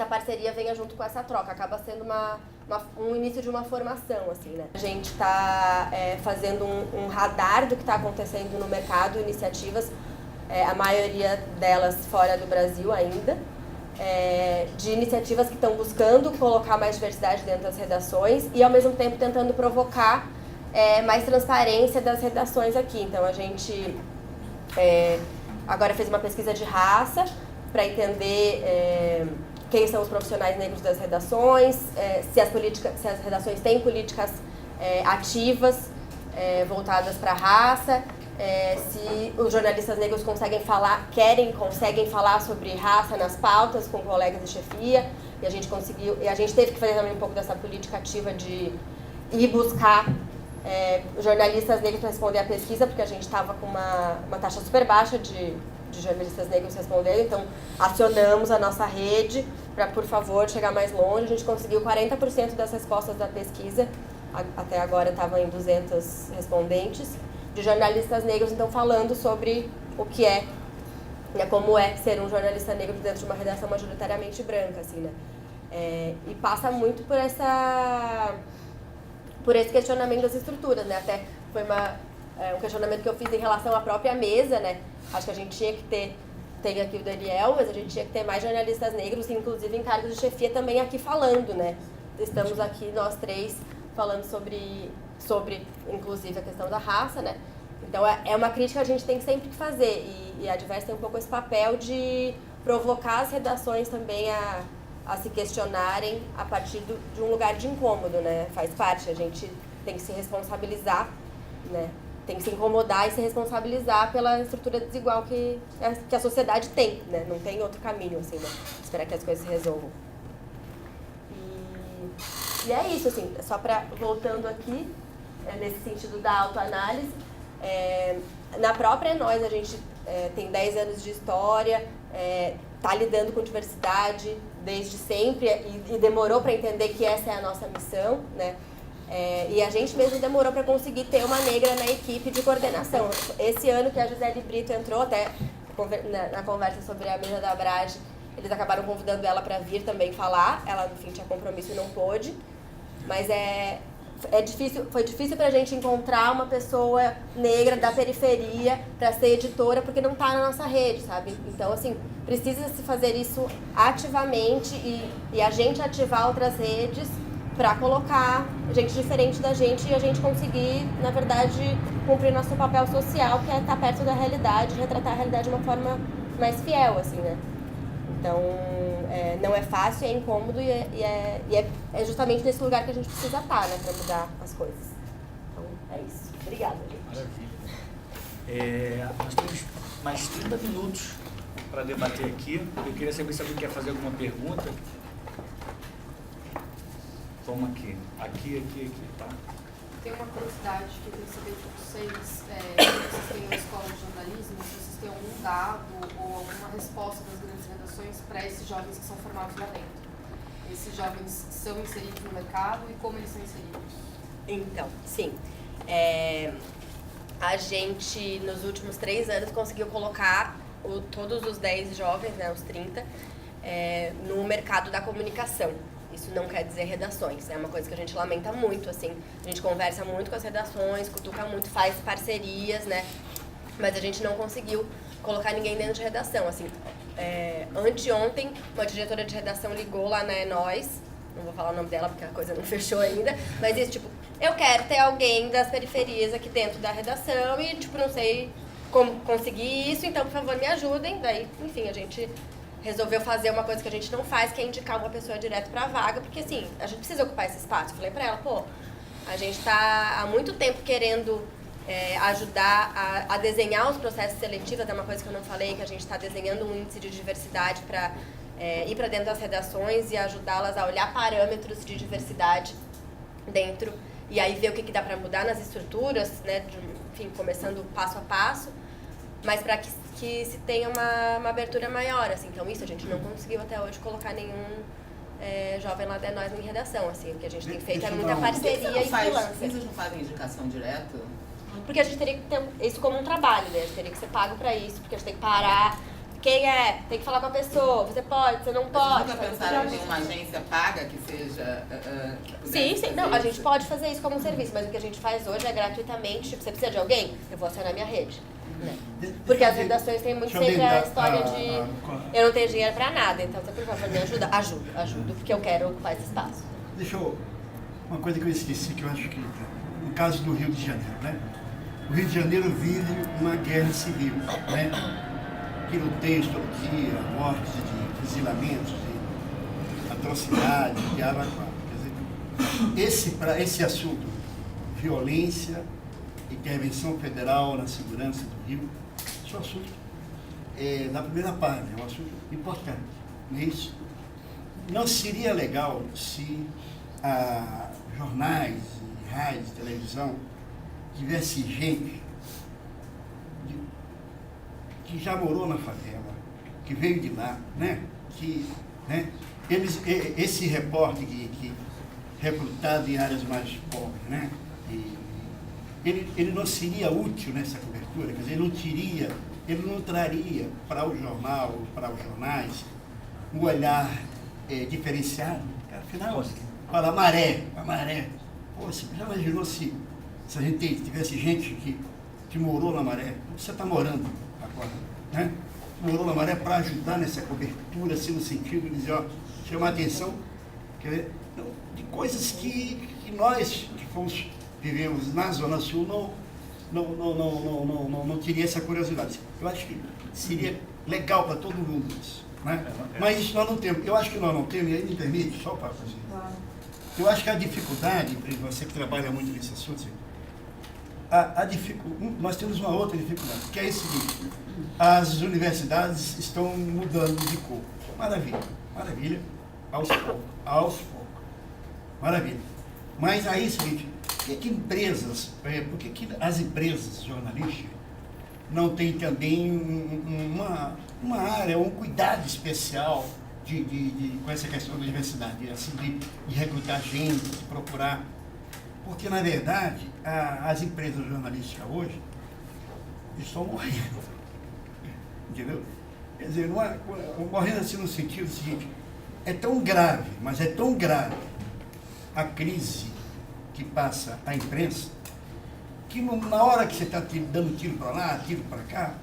parceria venha junto com essa troca, acaba sendo um início de uma formação, assim, né? A gente está fazendo um radar do que está acontecendo no mercado, iniciativas, a maioria delas fora do Brasil ainda, de iniciativas que estão buscando colocar mais diversidade dentro das redações e, ao mesmo tempo, tentando provocar mais transparência das redações aqui. Então, a gente agora fez uma pesquisa de raça para entender quem são os profissionais negros das redações, se as redações têm políticas ativas voltadas para a raça, se os jornalistas negros conseguem falar sobre raça nas pautas com colegas de chefia, e a gente teve que fazer também um pouco dessa política ativa de ir buscar jornalistas negros para responder a pesquisa, porque a gente estava com uma taxa super baixa de jornalistas negros respondendo, então acionamos a nossa rede para, por favor, chegar mais longe. A gente conseguiu 40% das respostas da pesquisa, até agora estavam em 200 respondentes, de jornalistas negros, então, falando sobre o que como é ser um jornalista negro dentro de uma redação majoritariamente branca, assim, né? E passa muito por esse questionamento das estruturas, né? Até foi um questionamento que eu fiz em relação à própria mesa, né? Acho que a gente tinha que tem aqui o Daniel, mas a gente tinha que ter mais jornalistas negros, inclusive em cargos de chefia também aqui falando, né? Estamos aqui nós três falando sobre inclusive a questão da raça, né? Então é uma crítica que a gente tem sempre que fazer, e a Diversa tem um pouco esse papel de provocar as redações também a se questionarem a partir de um lugar de incômodo, né? Faz parte, a gente tem que se responsabilizar, né? Tem que se incomodar e se responsabilizar pela estrutura desigual que a sociedade tem, né? Não tem outro caminho, assim, né? Esperar que as coisas se resolvam. E é isso, assim, só voltando aqui, nesse sentido da autoanálise, na própria nós a gente tem 10 anos de história, tá lidando com diversidade desde sempre e demorou para entender que essa é a nossa missão, né? E a gente mesmo demorou para conseguir ter uma negra na equipe de coordenação. Esse ano que a Gisele Brito entrou, até na conversa sobre a mesa da Abrage, eles acabaram convidando ela para vir também falar. Ela, no fim, tinha compromisso e não pôde. Mas foi difícil para a gente encontrar uma pessoa negra da periferia para ser editora, porque não está na nossa rede, sabe? Então, assim, precisa se fazer isso ativamente e a gente ativar outras redes para colocar gente diferente da gente e a gente conseguir, na verdade, cumprir nosso papel social, que é estar perto da realidade, retratar a realidade de uma forma mais fiel, assim, né? Então, não é fácil, é incômodo e é justamente nesse lugar que a gente precisa estar, né, para mudar as coisas. Então, é isso. Obrigada, gente. Maravilha. Nós temos mais 30 minutos para debater aqui. Eu queria saber se alguém quer fazer alguma pergunta. Vamos aqui, tá? Tenho uma curiosidade que eu queria saber de vocês, vocês têm uma escola de jornalismo, se vocês têm algum dado ou alguma resposta das grandes redações para esses jovens que são formados lá dentro. Esses jovens são inseridos no mercado e como eles são inseridos? Então, sim. A gente, nos últimos 3 anos, conseguiu colocar todos os 10 jovens, né, os 30, no mercado da comunicação. Isso não quer dizer redações, é uma coisa que a gente lamenta muito, assim, a gente conversa muito com as redações, cutuca muito, faz parcerias, né, mas a gente não conseguiu colocar ninguém dentro de redação, assim, anteontem uma diretora de redação ligou lá na Nós, não vou falar o nome dela porque a coisa não fechou ainda, mas isso, tipo, eu quero ter alguém das periferias aqui dentro da redação e, tipo, não sei como conseguir isso, então, por favor, me ajudem, daí, enfim, a gente resolveu fazer uma coisa que a gente não faz, que é indicar uma pessoa direto para a vaga, porque assim, a gente precisa ocupar esse espaço. Eu falei para ela, pô, a gente está há muito tempo querendo ajudar a desenhar os processos seletivos, até uma coisa que eu não falei, que a gente está desenhando um índice de diversidade para ir para dentro das redações e ajudá-las a olhar parâmetros de diversidade dentro, e aí ver o que dá para mudar nas estruturas, né, enfim, começando passo a passo, mas para que se tenha uma abertura maior, assim. Então isso a gente não conseguiu até hoje colocar nenhum jovem lá da nós em redação, assim. O que a gente tem feito é muita parceria e freelancer. Vocês não fazem indicação direto? Porque a gente teria que ter isso como um trabalho, né? A gente teria que ser pago para isso, porque a gente tem que parar. Quem é? Tem que falar com a pessoa. Você pode, você não pode. Vocês nunca pensaram em ter uma agência paga que seja... Sim. Não, a gente pode fazer isso como um serviço, mas o que a gente faz hoje é gratuitamente. Tipo, você precisa de alguém? Eu vou acionar minha rede. Né? Porque as redações têm muito sempre a história de eu não tenho dinheiro pra nada, então você por favor me ajuda? Ajudo, porque eu quero ocupar esse espaço. Deixa eu... Uma coisa que eu esqueci, que eu acho que... No caso do Rio de Janeiro, né? O Rio de Janeiro vive uma guerra civil, né? Tiroteios todo dia, mortes de fuzilamentos, de atrocidades, de arma quer dizer, esse assunto, violência, intervenção federal na segurança do Rio, esse é um assunto da primeira página, é um assunto importante. Não é isso? Não seria legal se jornais, rádios, televisão, tivesse gente que já morou na favela, que veio de lá, né? Esse repórter que recrutado em áreas mais pobres, né? Ele não seria útil nessa cobertura, quer dizer, ele não traria para o jornal, para os jornais, um olhar diferenciado. Afinal, fala a maré. Pô, você já imaginou se a gente tivesse gente que morou na maré? Você está morando agora, né? Morou na maré para ajudar nessa cobertura, assim, no sentido de dizer, ó, chamar a atenção, quer dizer, de coisas que nós que vivemos na Zona Sul não teria essa curiosidade. Eu acho que seria legal para todo mundo isso, né? Mas isso nós não temos. Eu acho que nós não temos, e aí me permite, só para fazer. Eu acho que a dificuldade, você que trabalha muito nesse assunto, nós temos uma outra dificuldade, que é o seguinte: as universidades estão mudando de cor. Maravilha, aos poucos, maravilha. Mas aí é o seguinte, por que empresas, por que as empresas jornalísticas não têm também uma área, um cuidado especial com essa questão da diversidade, assim, de recrutar gente, de procurar? Porque, na verdade, as empresas jornalísticas hoje estão morrendo. Entendeu? Quer dizer, morrendo assim no sentido seguinte, é tão grave, mas é tão grave a crise que passa a imprensa, que na hora que você está dando tiro para lá, tiro para cá,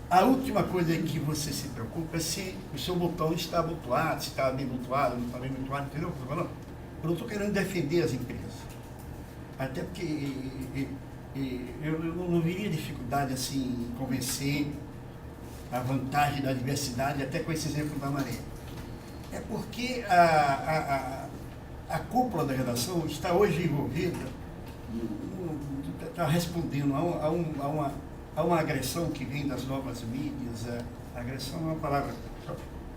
a última coisa que você se preocupa é se o seu botão está abotoado, se está bem abotoado, não está bem abotoado, entendeu o que eu estou falando? Eu não estou querendo defender as empresas. Até porque eu não veria dificuldade assim em convencer a vantagem da diversidade, até com esse exemplo da Maré. É porque a cúpula da redação está hoje envolvida, está respondendo a uma agressão que vem das novas mídias. A agressão é uma palavra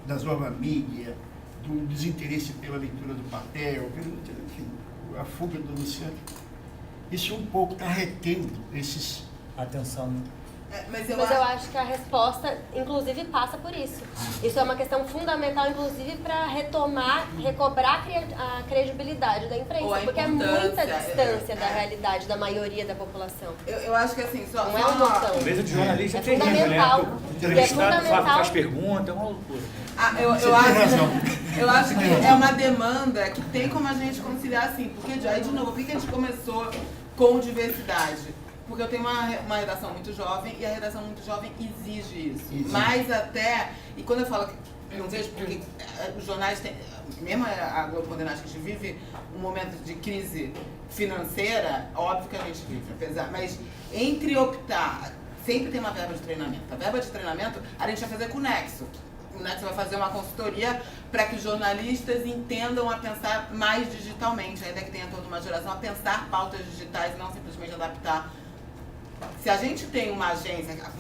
das novas mídias, do desinteresse pela leitura do papel, enfim, a fuga do Luciano. Isso um pouco está retendo esses... Atenção. Mas eu acho que a resposta, inclusive, passa por isso. Isso é uma questão fundamental, inclusive, para recobrar a credibilidade da imprensa, porque é muita distância da realidade da maioria da população. Eu acho que assim, não é um botão. A mesa de jornalista é terrível, fundamental. né? O entrevistado faz pergunta, é uma loucura. Eu acho que é uma demanda que tem como a gente conciliar assim, porque aí de novo, por que a gente começou com diversidade? Porque eu tenho uma redação muito jovem e a redação muito jovem exige isso. Mas até, e quando eu falo que não vejo porque os jornais têm, mesmo a Globo Condenados, que a gente vive um momento de crise financeira, óbvio que a gente vive, mas entre optar, sempre tem uma verba de treinamento. A verba de treinamento a gente vai fazer com o Nexo. né, você vai fazer uma consultoria para que os jornalistas entendam a pensar mais digitalmente, ainda que tenha toda uma geração, a pensar pautas digitais e não simplesmente adaptar. Se a gente tem uma agência, a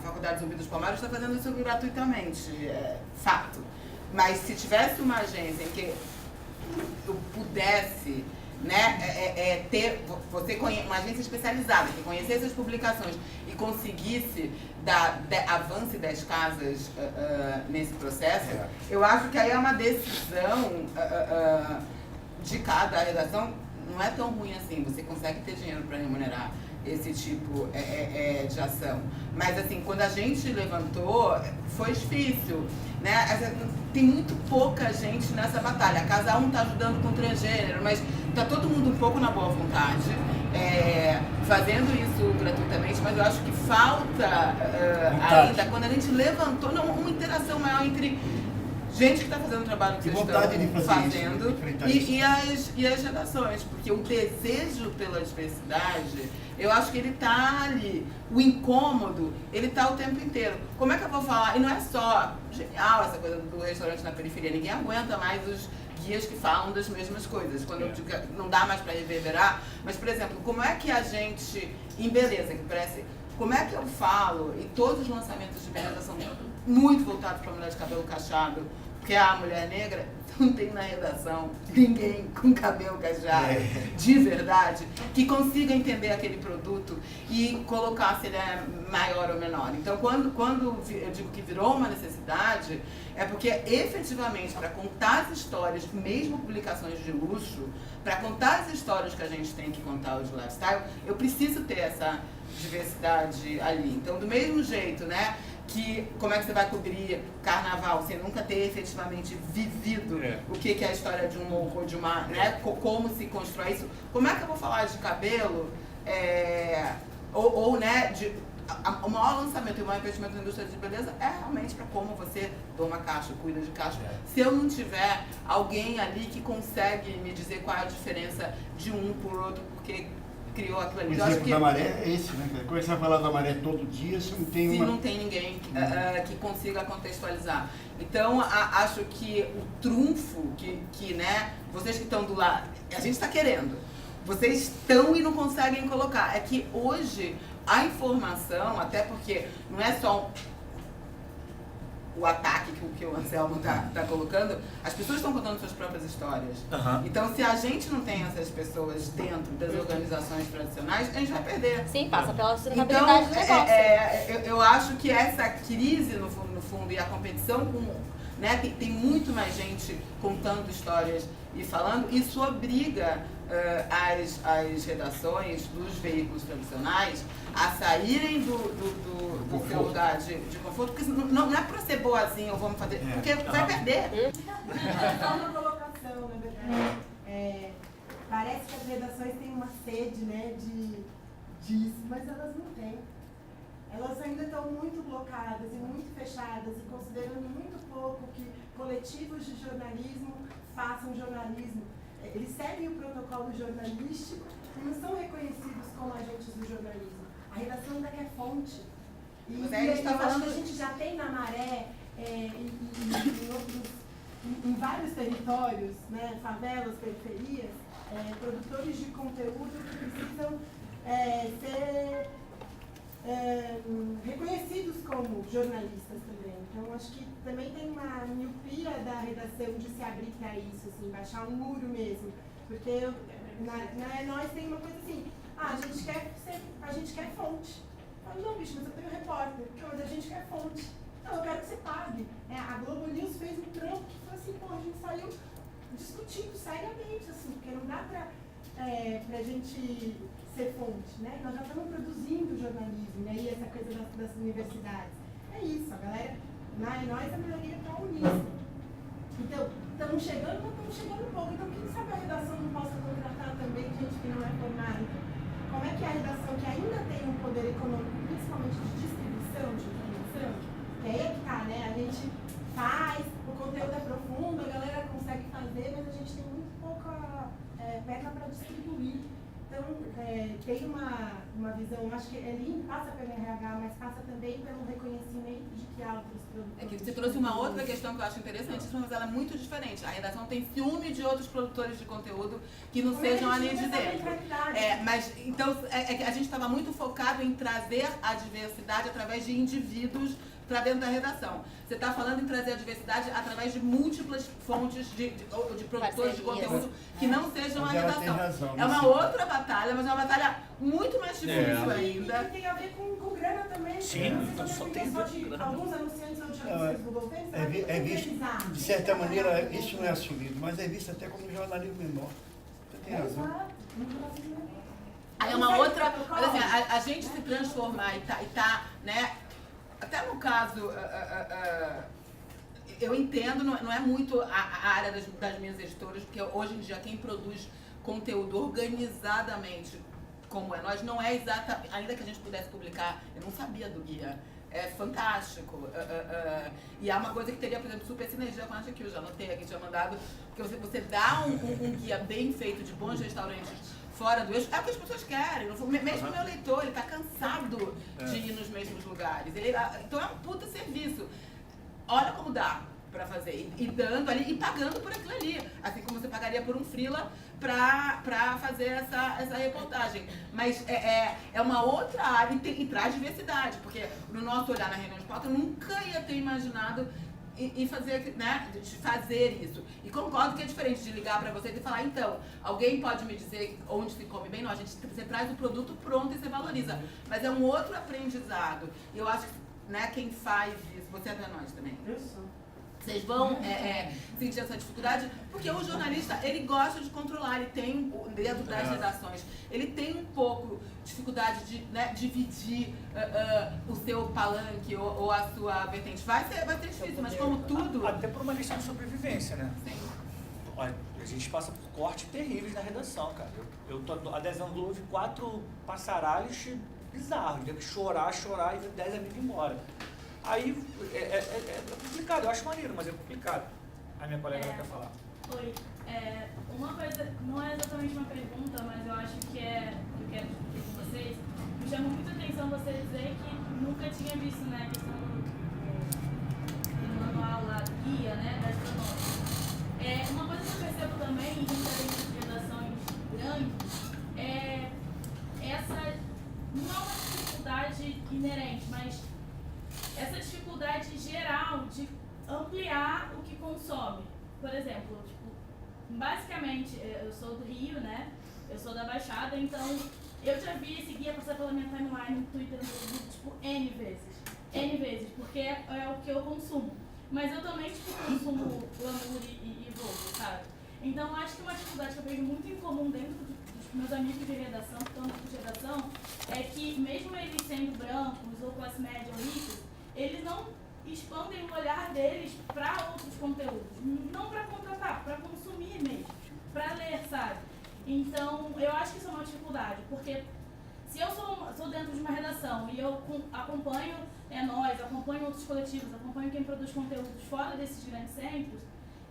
Faculdade Zumbi dos Palmares está fazendo isso gratuitamente, é fato. Mas se tivesse uma agência em que eu pudesse, né, ter uma agência especializada que conhecesse as publicações e conseguisse dar avance das casas nesse processo, eu acho que aí é uma decisão de cada redação, não é tão ruim assim, você consegue ter dinheiro para remunerar esse tipo de ação. Mas assim, quando a gente levantou, foi difícil, né? Tem muito pouca gente nessa batalha. A Casa 1 está ajudando com transgênero, mas está todo mundo um pouco na boa vontade, fazendo isso gratuitamente, mas eu acho que falta ainda, quando a gente levantou, uma interação maior entre gente que está fazendo o trabalho que vocês estão fazendo e as redações, porque o desejo pela diversidade, eu acho que ele está ali, o incômodo, ele está o tempo inteiro. Como é que eu vou falar? E não é só genial essa coisa do restaurante na periferia, ninguém aguenta mais os guias que falam das mesmas coisas, quando eu digo que não dá mais para reverberar, mas, por exemplo, como é que a gente, em beleza, que parece, como é que eu falo, e todos os lançamentos de beleza são muito voltados para a mulher de cabelo cacheado, porque a mulher negra não tem na redação ninguém com cabelo cacheado, de verdade, que consiga entender aquele produto e colocar se ele é maior ou menor. Então, quando eu digo que virou uma necessidade, é porque efetivamente, para contar as histórias, mesmo publicações de luxo, para contar as histórias que a gente tem que contar os lifestyle, eu preciso ter essa diversidade ali. Então, do mesmo jeito, né? Que como é que você vai cobrir carnaval sem nunca ter efetivamente vivido o que é a história de um morro ou de uma, né, como se constrói isso, como é que eu vou falar de cabelo né, o maior lançamento e o maior investimento na indústria de beleza é realmente para como você toma caixa, cuida de caixa. Se eu não tiver alguém ali que consegue me dizer qual é a diferença de um por outro, porque criou aquilo ali. O exemplo da maré é esse, né? Começar a falar da maré todo dia, se não tem não tem ninguém que consiga contextualizar. Então, acho que o trunfo né, vocês que estão do lado, a gente está querendo, vocês estão e não conseguem colocar. É que hoje a informação, até porque não é só o ataque que o Anselmo tá colocando, as pessoas estão contando suas próprias histórias. Então, se a gente não tem essas pessoas dentro das organizações tradicionais, a gente vai perder. Sim, passa pela sustentabilidade do negócio. Eu acho que essa crise, no fundo, e a competição com... Né, tem muito mais gente contando histórias e falando, isso obriga as redações dos veículos tradicionais a saírem do seu lugar de conforto, porque não é para ser boazinha ou vamos fazer, porque vai perder. Só uma colocação, na verdade. Parece que as redações têm uma sede, né, disso, mas elas não têm. Elas ainda estão muito blocadas e muito fechadas e considerando muito pouco que coletivos de jornalismo façam jornalismo. Eles seguem o protocolo jornalístico e não são reconhecidos como agentes do jornalismo. A redação ainda quer fonte. E eu acho que a gente já tem na Maré, em vários territórios, né, favelas, periferias, produtores de conteúdo que precisam ser reconhecidos como jornalistas também. Então, acho que também tem uma miopia da redação de se abrir para isso, assim, baixar um muro mesmo. Porque nós tem uma coisa assim, a gente quer fonte. Eu falo, não, bicho, mas eu tenho repórter. Mas a gente quer fonte. Não, eu quero que você pague. A Globo News fez um trampo que foi assim, pô, a gente saiu discutindo seriamente, assim, porque não dá pra gente ser fonte, né? Nós já estamos produzindo jornalismo, né? E essa coisa das universidades. É isso, a galera, nós a maioria está uníssima. Então, estamos chegando, mas estamos chegando pouco. Então, quem sabe a redação não possa contratar também gente que não é formada? Como é que a redação que ainda tem um poder econômico, principalmente de distribuição, de informação, que aí é que tá, né? A gente faz, o conteúdo é profundo, a galera consegue fazer, mas a gente tem muito pouca perna para distribuir. tem uma visão, acho que passa pelo RH, mas passa também pelo reconhecimento de que há outros produtores. É que você trouxe uma outra questão que eu acho interessantíssima, mas ela é muito diferente. A redação tem ciúme de outros produtores de conteúdo que não sejam a linha de dentro. Mas, então, é que a gente estava muito focado em trazer a diversidade através de indivíduos para dentro da redação. Você está falando em trazer a diversidade através de múltiplas fontes de produtores de conteúdo que não sejam a redação. Razão, é uma outra batalha, mas é uma batalha muito mais difícil ainda. E tem a ver com grana também. Sim, então só tem só de alguns anunciantes ou de anunciantes do governo. É visto, de certa maneira, isso não é assumido, mas é visto até como jornalismo menor. Você tem razão. Aí é uma outra. Mas assim, a gente se transformar e tá, né? Até no caso, eu entendo, não é muito a área das minhas editoras, porque hoje em dia quem produz conteúdo organizadamente, como é nós, não é exatamente, ainda que a gente pudesse publicar, eu não sabia do guia, é fantástico. E é uma coisa que teria, por exemplo, super sinergia com a GQ, eu já anotei aqui, tinha mandado, porque você dá um guia bem feito de bons restaurantes fora do eixo, é o que as pessoas querem. Mesmo o meu leitor, ele está cansado de ir nos mesmos lugares. Então é um puta serviço. Olha como dá para fazer. E dando ali, e pagando por aquilo ali. Assim como você pagaria por um freela para fazer essa reportagem. Mas é uma outra área e traz diversidade. Porque no nosso olhar na reunião de pauta, eu nunca ia ter imaginado e fazer, né, de fazer isso. E concordo que é diferente de ligar para vocês e falar, então, alguém pode me dizer onde se come bem? Não, você traz o produto pronto e você valoriza. Mas é um outro aprendizado. E eu acho que, né, quem faz isso, você é para nós também. Eu sou. Vocês vão sentir essa dificuldade, porque o jornalista, ele gosta de controlar, ele tem, dentro das redações, ele tem um pouco dificuldade de, né, dividir o seu palanque ou a sua vertente. Vai ser difícil, mas como tudo... Até por uma questão de sobrevivência, né? Sim. Olha, a gente passa por cortes terríveis na redação, cara. Eu tô há 10 anos houve 4 passaralhos bizarros, teve que chorar e 10 amigos embora. Aí é complicado, eu acho maneiro, mas é complicado. A minha colega quer falar. Oi, uma coisa, não é exatamente uma pergunta, mas eu acho que eu quero discutir com vocês. Me chamou muita atenção você dizer que nunca tinha visto, né, a questão do manual lá, do guia, né, da astronômica. Uma coisa que eu percebo também em muitas redações grandes é essa, não é uma dificuldade inerente, mas essa dificuldade geral de ampliar o que consome. Por exemplo, basicamente, eu sou do Rio, né? Eu sou da Baixada, então eu já vi esse guia passar pela minha timeline no Twitter, no Facebook, N vezes, porque é o que eu consumo. Mas eu também, consumo glamour e Vogue, sabe? Então, acho que uma dificuldade que eu vejo muito em comum dentro dos meus amigos de redação, que estão dentro de redação, é que mesmo eles sendo brancos ou classe média ou ricos, eles não expandem o olhar deles para outros conteúdos, não para contratar, para consumir mesmo, para ler, sabe? Então, eu acho que isso é uma dificuldade, porque se eu sou dentro de uma redação e eu acompanho nós, acompanho outros coletivos, acompanho quem produz conteúdos fora desses grandes centros,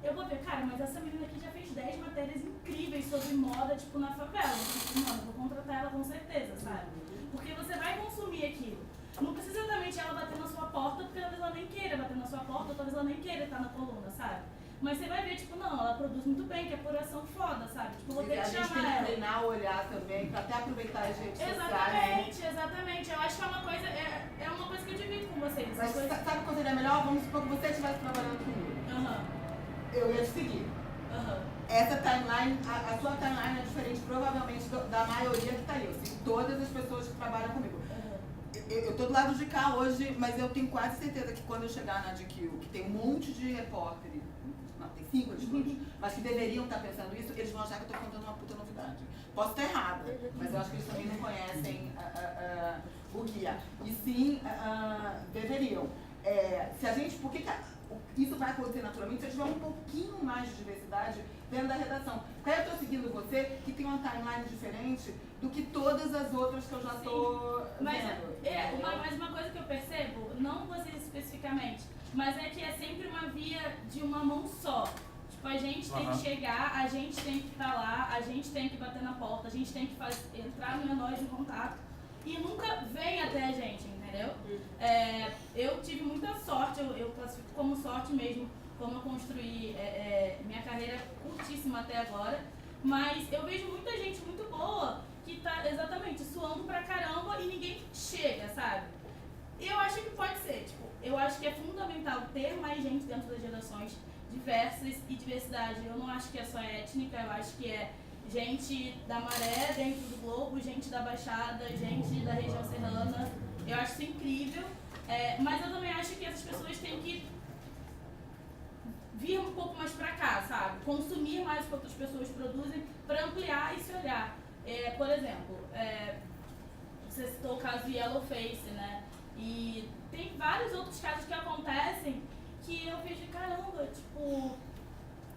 eu vou ver, cara, mas essa menina aqui já fez 10 matérias incríveis sobre moda, na favela. Mano, eu vou contratar ela com certeza, sabe? Porque você vai consumir aquilo. Não precisa exatamente ela bater na sua porta, porque talvez ela nem queira bater na sua porta, ou talvez ela nem queira estar na coluna, sabe? Mas você vai ver, não, ela produz muito bem, que é apuração foda, sabe? Vou ter que chamar ela. A gente tem que treinar o olhar também, pra até aproveitar as redes sociais. Exatamente. Eu acho que é uma coisa que eu divido com vocês. Mas sabe o que seria melhor? Vamos supor que você estivesse trabalhando comigo. Eu ia te seguir. Essa timeline, a sua timeline é diferente provavelmente da maioria que está aí. Eu sigo todas as pessoas que trabalham comigo. Eu tô do lado de cá hoje, mas eu tenho quase certeza que quando eu chegar na GQ, que tem um monte de repórter, não, tem 5 editores, mas que deveriam estar pensando isso, eles vão achar que eu tô contando uma puta novidade. Posso estar errada, mas eu acho que eles também não conhecem o guia. E sim, deveriam. Se a gente, isso vai acontecer naturalmente se eu tiver um pouquinho mais de diversidade dentro da redação. Porque aí eu estou seguindo você, que tem uma timeline diferente do que todas as outras que eu já estou vendo. Mas uma coisa que eu percebo, não vocês especificamente, mas é que é sempre uma via de uma mão só. Tipo, a gente tem que chegar, a gente tem que estar lá, a gente tem que bater na porta, a gente tem que entrar no menor de contato e nunca vem até a gente, entendeu? Eu tive muita sorte, eu classifico como sorte mesmo, como eu construí minha carreira curtíssima até agora, mas eu vejo muita gente muito boa que tá exatamente suando pra caramba e ninguém chega, sabe? Eu acho que pode ser, tipo, eu acho que é fundamental ter mais gente dentro das gerações diversas e diversidade. Eu não acho que é só étnica, eu acho que é gente da Maré dentro do Globo, gente da Baixada, gente da região serrana. Eu acho isso incrível, mas eu também acho que essas pessoas têm que vir um pouco mais pra cá, sabe? Consumir mais o que outras pessoas produzem para ampliar esse olhar. Por exemplo, você citou o caso do Yellowface, né? E tem vários outros casos que acontecem que eu vejo, caramba, tipo,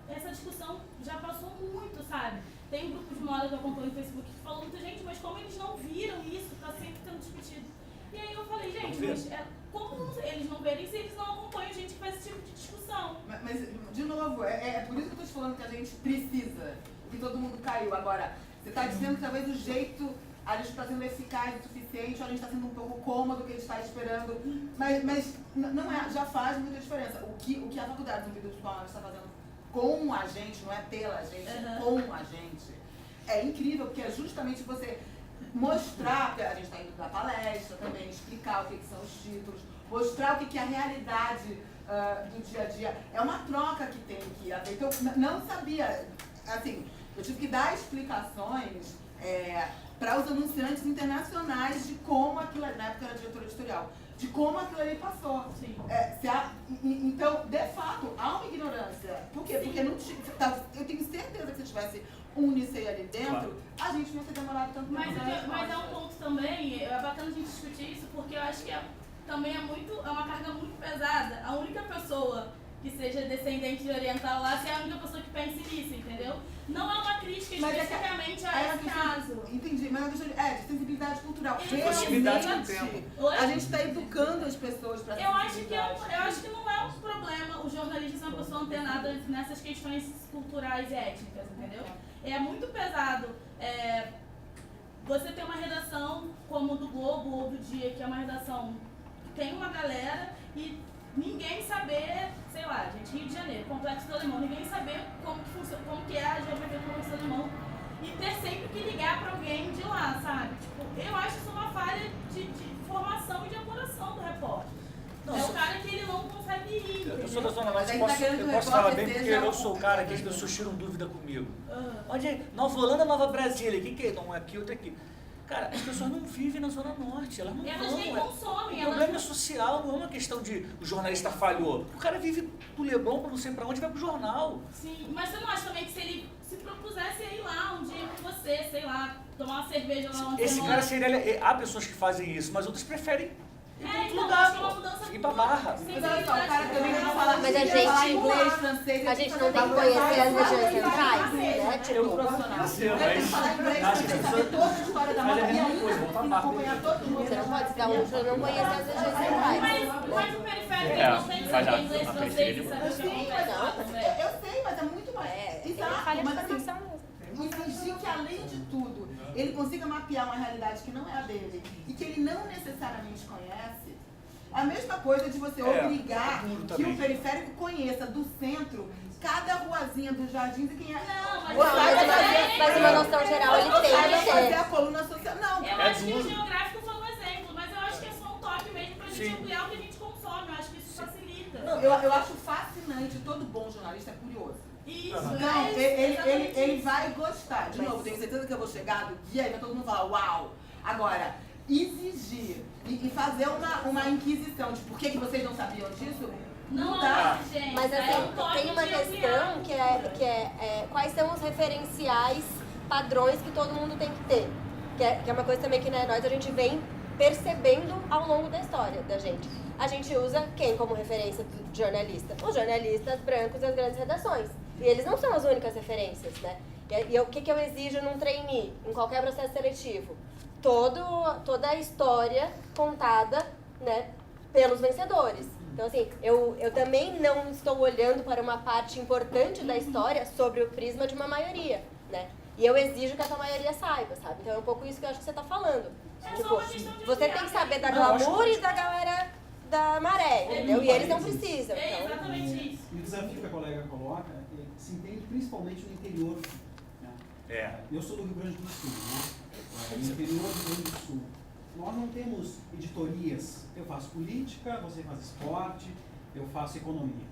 essa discussão já passou muito, sabe? Tem um grupo de moda que eu acompanho no Facebook que falou muita gente, mas como eles não viram isso, tá sempre sendo discutido. E aí eu falei, gente, mas como eles não verem se eles não acompanham gente que faz esse tipo de discussão? Mas de novo, é por isso que eu tô te falando que a gente precisa, que todo mundo caiu. Agora, você tá dizendo que talvez o jeito a gente está sendo eficaz o suficiente, ou a gente está sendo um pouco cômodo que a gente está esperando, mas não é, já faz muita diferença. O que a faculdade do Vida de Palmas está fazendo com a gente, não é pela gente, é com a gente, é incrível, porque é justamente você mostrar, que a gente está indo dar palestra também, explicar o que são os títulos, mostrar o que é a realidade do dia a dia. É uma troca que tem que haver. Então, eu não sabia, assim, eu tive que dar explicações para os anunciantes internacionais de como aquilo, na época eu era diretora editorial, de como aquilo ali passou. Sim. Então, de fato, há uma ignorância. Por quê? Porque não eu tenho certeza que se tivesse um Unicei ali dentro, a gente não ia ter demorado tanto tempo. Mas é um ponto também, é bacana a gente discutir isso, porque eu acho que também é uma carga muito pesada. A única pessoa que seja descendente de oriental lá, se é a única pessoa que pense nisso, entendeu? Não é uma crítica especificamente a esse caso. Entendi, mas é uma questão de sensibilidade cultural. Proximidade com o tempo. A gente está educando as pessoas para eu acho que não é um problema o jornalista ser uma pessoa antenada nessas questões culturais e étnicas, entendeu? É muito pesado você ter uma redação como do Globo ou do Dia, que é uma redação que tem uma galera e ninguém saber, sei lá, gente, Rio de Janeiro, Complexo do Alemão, ninguém saber como que funciona, como que é a geografia do Complexo do Alemão e ter sempre que ligar pra alguém de lá, sabe? Tipo, eu acho isso uma falha de formação e de apuração do repórter. O cara que ele não consegue ir. Eu sou da Zona Norte, eu posso falar bem porque eu sou o cara que as pessoas tiram dúvida comigo. Onde é? Nova Holanda, Nova Brasília, o que é? Um aqui, outro aqui. Cara, as pessoas não vivem na Zona Norte, elas não elas vão. Nem consomem. O problema é social, não é uma questão de o jornalista falhou. O cara vive do Leblon pra não sei pra onde, vai pro jornal. Sim, mas você não acha também que se ele se propusesse a ir lá um dia com você, sei lá, tomar uma cerveja lá onde Esse cara seria... Há pessoas que fazem isso, mas outras preferem ir pra outro lugar, ir pra Barra. Mas olha só, o cara também não fala Mas a falar gente- inglês, francês... A gente não tem que conhecer as regiões centrais, né? Eu profissional. não sei, Tem que mas... falar inglês, acho tem que que as saber pessoas toda a história da moda. fazem a mesma coisa, vão pra Barra. Acompanhar todo mundo. Você não pode citar um que não conhecer as regiões centrais. Mas o periférico não tem que saber inglês, francês e saber o que Sim, acontece também. eu sei, mas é muito mais... Exato, Falha de mas assim, formação mesmo. exigir que, além de tudo, ele consiga mapear uma realidade que não é a dele e que ele não necessariamente conhece, é a mesma coisa de você obrigar que o periférico conheça do centro cada ruazinha dos jardins e quem é. Não, mas Mas uma noção geral ele tem Vai que fazer ter. a coluna social. Não, eu acho que o geográfico foi um exemplo, mas eu acho que é só um toque mesmo pra gente Sim. ampliar o que a gente consome. Eu acho que isso facilita. eu acho fascinante, todo bom jornalista é curioso. Isso, Então, exatamente ele isso. vai gostar. De novo, tenho certeza que eu vou chegar do guia e vai todo mundo falar, uau! Agora, exigir e fazer uma inquisição de por que vocês não sabiam disso, Não dá. é, gente. Mas é assim, um toque tem uma de ampliar. questão que é quais são os referenciais padrões que todo mundo tem que ter. Que é uma coisa também que nós a gente vem percebendo ao longo da história da gente. A gente usa quem como referência de jornalista? Os jornalistas brancos das grandes redações. E eles não são as únicas referências, né? E o que eu exijo num trainee, em qualquer processo seletivo? Toda a história contada, né, pelos vencedores. Então, assim, eu também não estou olhando para uma parte importante da história sobre o prisma de uma maioria, né? E eu exijo que essa maioria saiba, sabe? Então é um pouco isso que eu acho que você está falando. Só uma questão de Você tem que saber da glamour e da galera da maré, entendeu? E eles não precisam. É Então. exatamente isso. E o desafio que a colega coloca se entende principalmente no interior. Né? Eu sou do Rio Grande do Sul, né? No interior do Rio Grande do Sul. Nós não temos editorias. Eu faço política, você faz esporte, eu faço economia.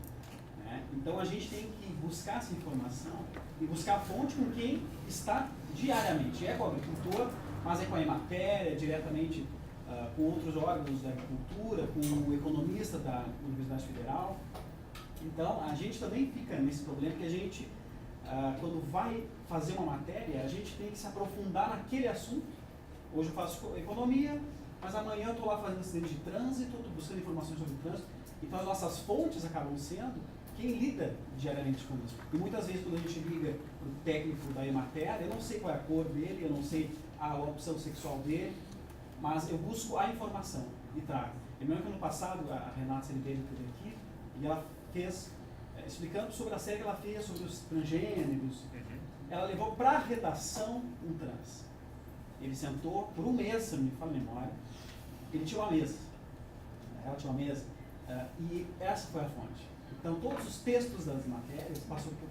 Né? Então a gente tem que buscar essa informação e buscar a fonte com quem está diariamente. É com o agricultor, mas é com a Emater, diretamente com outros órgãos da agricultura, com o economista da Universidade Federal. Então a gente também fica nesse problema que a gente, quando vai fazer uma matéria, a gente tem que se aprofundar naquele assunto. Hoje eu faço economia, mas amanhã eu estou lá fazendo acidente de trânsito, estou buscando informações sobre trânsito. Então as nossas fontes acabam sendo quem lida diariamente com isso. E muitas vezes quando a gente liga para o técnico da Emater, eu não sei qual é a cor dele, eu não sei a opção sexual dele, mas eu busco a informação e trago. E mesmo que ano passado a Renata Ceribelli esteve aqui e ela fez, explicando sobre a série que ela fez sobre os transgêneros, ela levou para a redação um trans. Ele sentou por um mês, se não me falo a memória, ele tinha uma mesa, ela tinha uma mesa, e essa foi a fonte. Então todos os textos das matérias passou por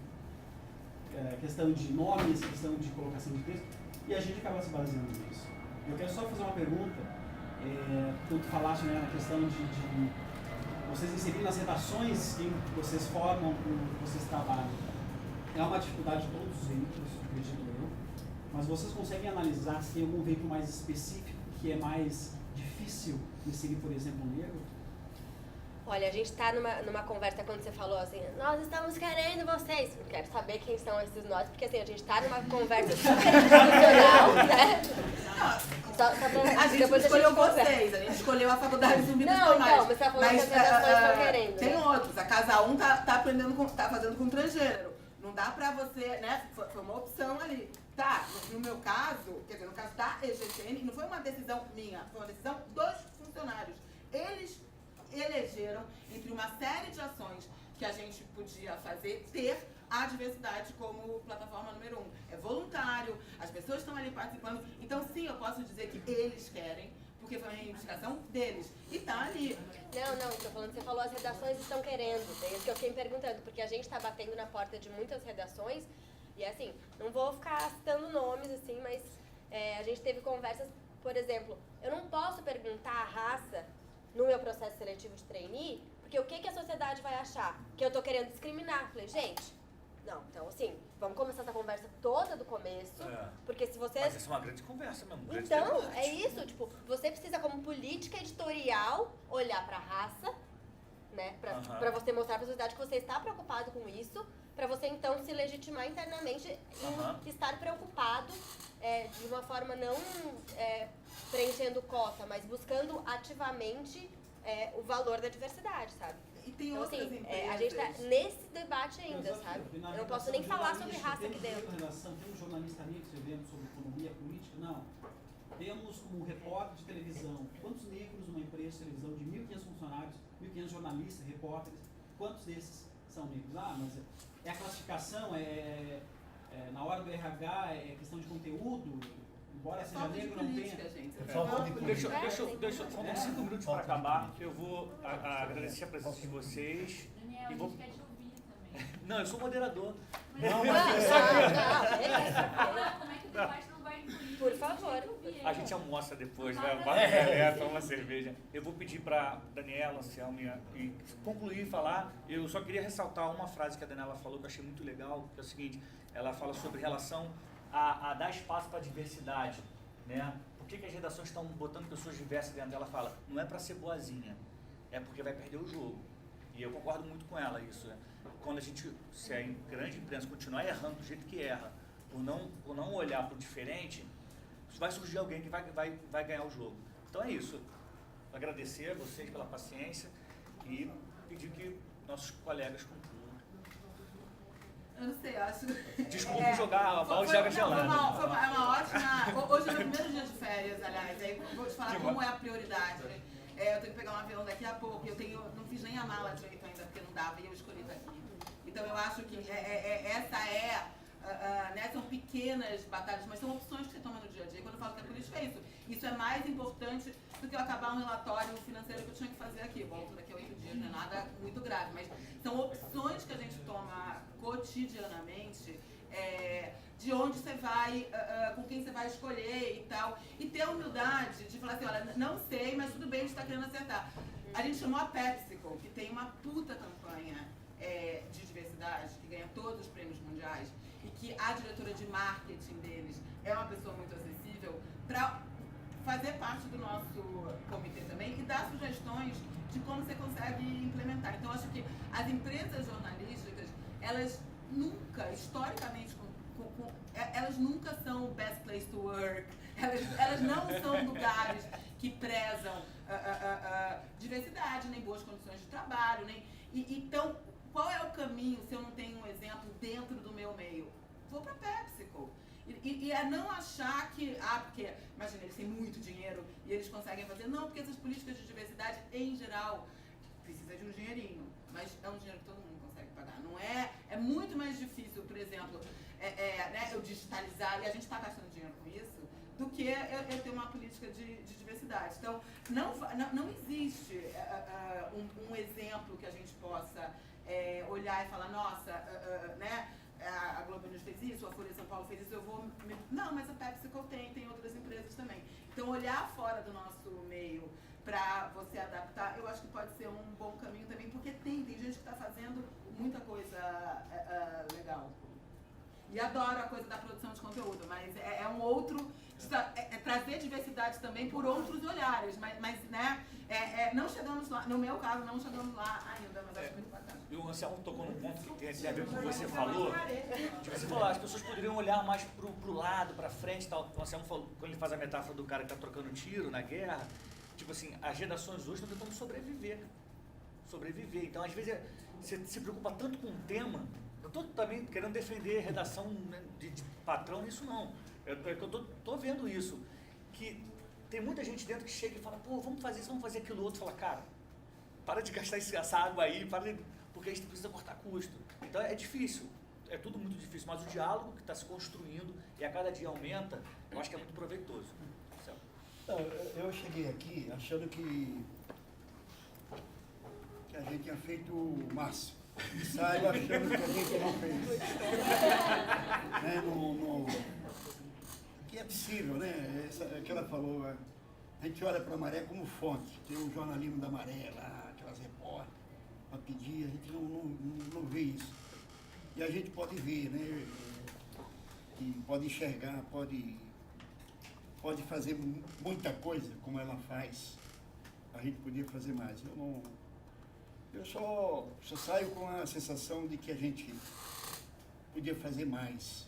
questão de nomes, questão de colocação de texto, e a gente acaba se baseando nisso. Eu quero só fazer uma pergunta, tu falaste, né, na questão de vocês inserirem nas redações que vocês formam, que vocês trabalham. É uma dificuldade de todos os veículos, acredito eu, mas vocês conseguem analisar se tem algum veículo mais específico que é mais difícil inserir, por exemplo, um negro? Olha, a gente está numa conversa quando você falou assim, nós estamos querendo vocês. Não quero saber quem são esses nós, porque assim, a gente está numa conversa super institucional, né? A gente escolheu vocês, a gente escolheu a faculdade Zumbi dos Palmares. Não, então, você está falando que as redações estão querendo. Tem outros, a Casa 1 tá aprendendo, tá fazendo com transgênero. Não dá pra você, né, foi uma opção ali. Tá, no meu caso, quer dizer, no caso da EGTN, não foi uma decisão minha, foi uma decisão dos funcionários. Eles elegeram, entre uma série de ações que a gente podia fazer, ter a diversidade como plataforma número 1. É voluntário, as pessoas estão ali participando. Então, sim, eu posso dizer que eles querem, porque foi uma reivindicação deles. E tá ali. Não, estou falando, você falou, as redações estão querendo. É isso que eu fiquei me perguntando, porque a gente está batendo na porta de muitas redações, e assim, não vou ficar citando nomes, assim, mas a gente teve conversas, por exemplo, eu não posso perguntar a raça no meu processo seletivo de trainee, porque o que a sociedade vai achar? Que eu tô querendo discriminar. Falei, gente, não, então assim, vamos começar essa conversa toda do começo, porque se você... Mas isso é uma grande conversa mesmo, um Então, é isso, tipo, você precisa como política editorial olhar pra raça, né, pra você mostrar pra sociedade que você está preocupado com isso, pra você então se legitimar internamente e estar preocupado de uma forma não preenchendo cota, mas buscando ativamente o valor da diversidade, sabe? E tem então, outras assim, empresas. A gente tá nesse debate ainda, sabe? Eu não posso nem falar sobre raça aqui dentro. Temos jornalista negro escrevendo sobre economia, política? Não. Temos como repórter de televisão, quantos negros numa empresa de televisão de 1.500 funcionários, 1.500 jornalistas, repórteres, quantos desses são negros? Ah, mas é a classificação, na hora do RH, é questão de conteúdo, embora seja negro, não tenha... Deixa faltam 5 minutos para acabar. Eu vou agradecer a presença de vocês. Daniel, E a vou... gente quer te ouvir também. Não, eu sou moderador. Não, como é que o debate não vai incluir? Por favor. A gente almoça depois, né? Vai galera, toma uma cerveja. Eu vou pedir para Daniela, Anselmo, e concluir falar. Eu só queria ressaltar uma frase que a Daniela falou que eu achei muito legal, que é o seguinte, ela fala sobre relação a dar espaço para a diversidade, né? Por que as redações estão botando pessoas diversas dentro dela? Fala, não é para ser boazinha, é porque vai perder o jogo. E eu concordo muito com ela isso, né? Quando a gente, se a grande imprensa continuar errando do jeito que erra, por não olhar para o diferente, vai surgir alguém que vai ganhar o jogo. Então é isso. Agradecer a vocês pela paciência e pedir que nossos colegas concluam. Eu não sei, eu acho... Desculpa jogar a bola de água gelada. É uma ótima... Hoje é meu primeiro dia de férias, aliás. Aí vou te falar como é a prioridade. eu tenho que pegar um avião daqui a pouco, não fiz nem a mala direito ainda, porque não dava, e eu escolhi daqui. Então eu acho que são pequenas batalhas, mas são opções que você toma no dia a dia. Quando eu falo que é política, é isso. Isso é mais importante do que eu acabar um relatório financeiro que eu tinha que fazer aqui. Volto daqui a 8 dias, não é nada muito grave, mas são opções que a gente toma cotidianamente, de onde você vai, com quem você vai escolher e tal. E ter a humildade de falar assim, olha, não sei, mas tudo bem, a gente está querendo acertar. A gente chamou a PepsiCo, que tem uma puta campanha de diversidade, que ganha todos os prêmios mundiais, e que a diretora de marketing deles é uma pessoa muito acessível, para fazer parte do nosso comitê também e dar sugestões de como você consegue implementar. Então, acho que as empresas jornalísticas, elas nunca, historicamente, elas nunca são o best place to work, elas não são lugares que prezam diversidade, nem boas condições de trabalho, então, qual é o caminho se eu não tenho um exemplo dentro do meu meio? Vou para a PepsiCo. E é não achar que, porque, imagina, eles têm muito dinheiro e eles conseguem fazer. Não, porque essas políticas de diversidade, em geral, precisa de um dinheirinho, mas é um dinheiro que todo mundo consegue pagar. Não é muito mais difícil, por exemplo, eu digitalizar, e a gente está gastando dinheiro com isso, do que eu ter uma política de diversidade. Então, não existe um exemplo que a gente possa olhar e falar, nossa, a Globo News fez isso, a Folha de São Paulo fez isso, eu vou... Não, mas a PepsiCo tem outras empresas também. Então, olhar fora do nosso meio para você adaptar, eu acho que pode ser um bom caminho também, porque tem gente que está fazendo muita coisa legal. E adoro a coisa da produção de conteúdo, mas é um outro... trazer diversidade também por outros olhares, mas não chegamos lá, no meu caso, não chegamos lá ainda, mas acho muito bacana. E o Anselmo tocou num ponto que tem a ver com o que você falou. Você falou, as pessoas poderiam olhar mais pro lado, pra frente e tal. O Anselmo falou, quando ele faz a metáfora do cara que tá trocando tiro na guerra, tipo assim, as redações hoje estão tentando sobreviver. Então, às vezes, você se preocupa tanto com o tema, eu tô também querendo defender redação, né, de patrão nisso não. Eu tô vendo isso, que tem muita gente dentro que chega e fala, pô, vamos fazer isso, vamos fazer aquilo outro. Fala, cara, para de gastar essa água aí, porque a gente precisa cortar custo. Então é difícil, é tudo muito difícil, mas o diálogo que está se construindo e a cada dia aumenta, eu acho que é muito proveitoso. Não, eu cheguei aqui achando que a gente tinha feito o máximo. Saio achando que a gente não fez. Que é possível, né? Que ela falou, a gente olha para a Maré como fonte. Tem o jornalismo da Maré lá, aquelas repórteres, para pedir, a gente não vê isso. E a gente pode ver, né? E pode enxergar, pode fazer muita coisa como ela faz. A gente podia fazer mais. Eu só saio com a sensação de que a gente podia fazer mais.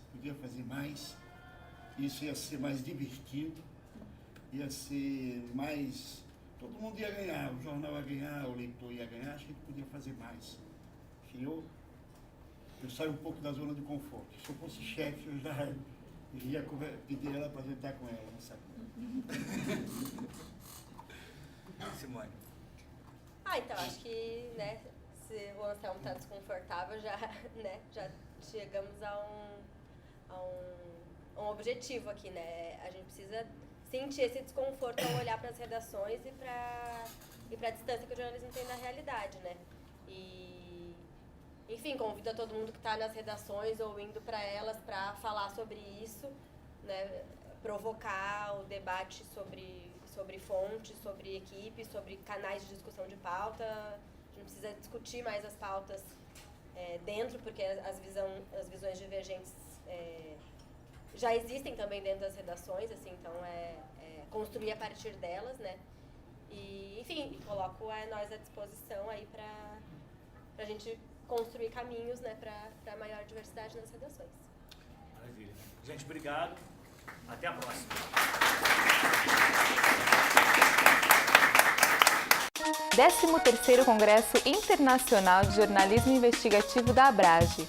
Isso ia ser mais divertido, ia ser mais... Todo mundo ia ganhar, o jornal ia ganhar, o leitor ia ganhar, a gente podia fazer mais. Eu saio um pouco da zona de conforto. Se eu fosse chefe, eu já ia pedir ela para sentar com ela, não sabe? Simone. Então, acho que, né, se o Anselmo está desconfortável, já chegamos a um objetivo aqui, né? A gente precisa sentir esse desconforto ao olhar para as redações e para a distância que o jornalismo tem da realidade, né? E, enfim, convido a todo mundo que está nas redações ou indo para elas para falar sobre isso, né? Provocar o debate sobre fontes, sobre equipe, sobre canais de discussão de pauta. A gente precisa discutir mais as pautas dentro, porque as visões divergentes já existem também dentro das redações, assim, então construir a partir delas, né? E, enfim, coloco nós à disposição aí para a gente construir caminhos, né, para maior diversidade nas redações. Maravilha. Gente, obrigado. Até a próxima. 13º Congresso Internacional de Jornalismo Investigativo da Abrage.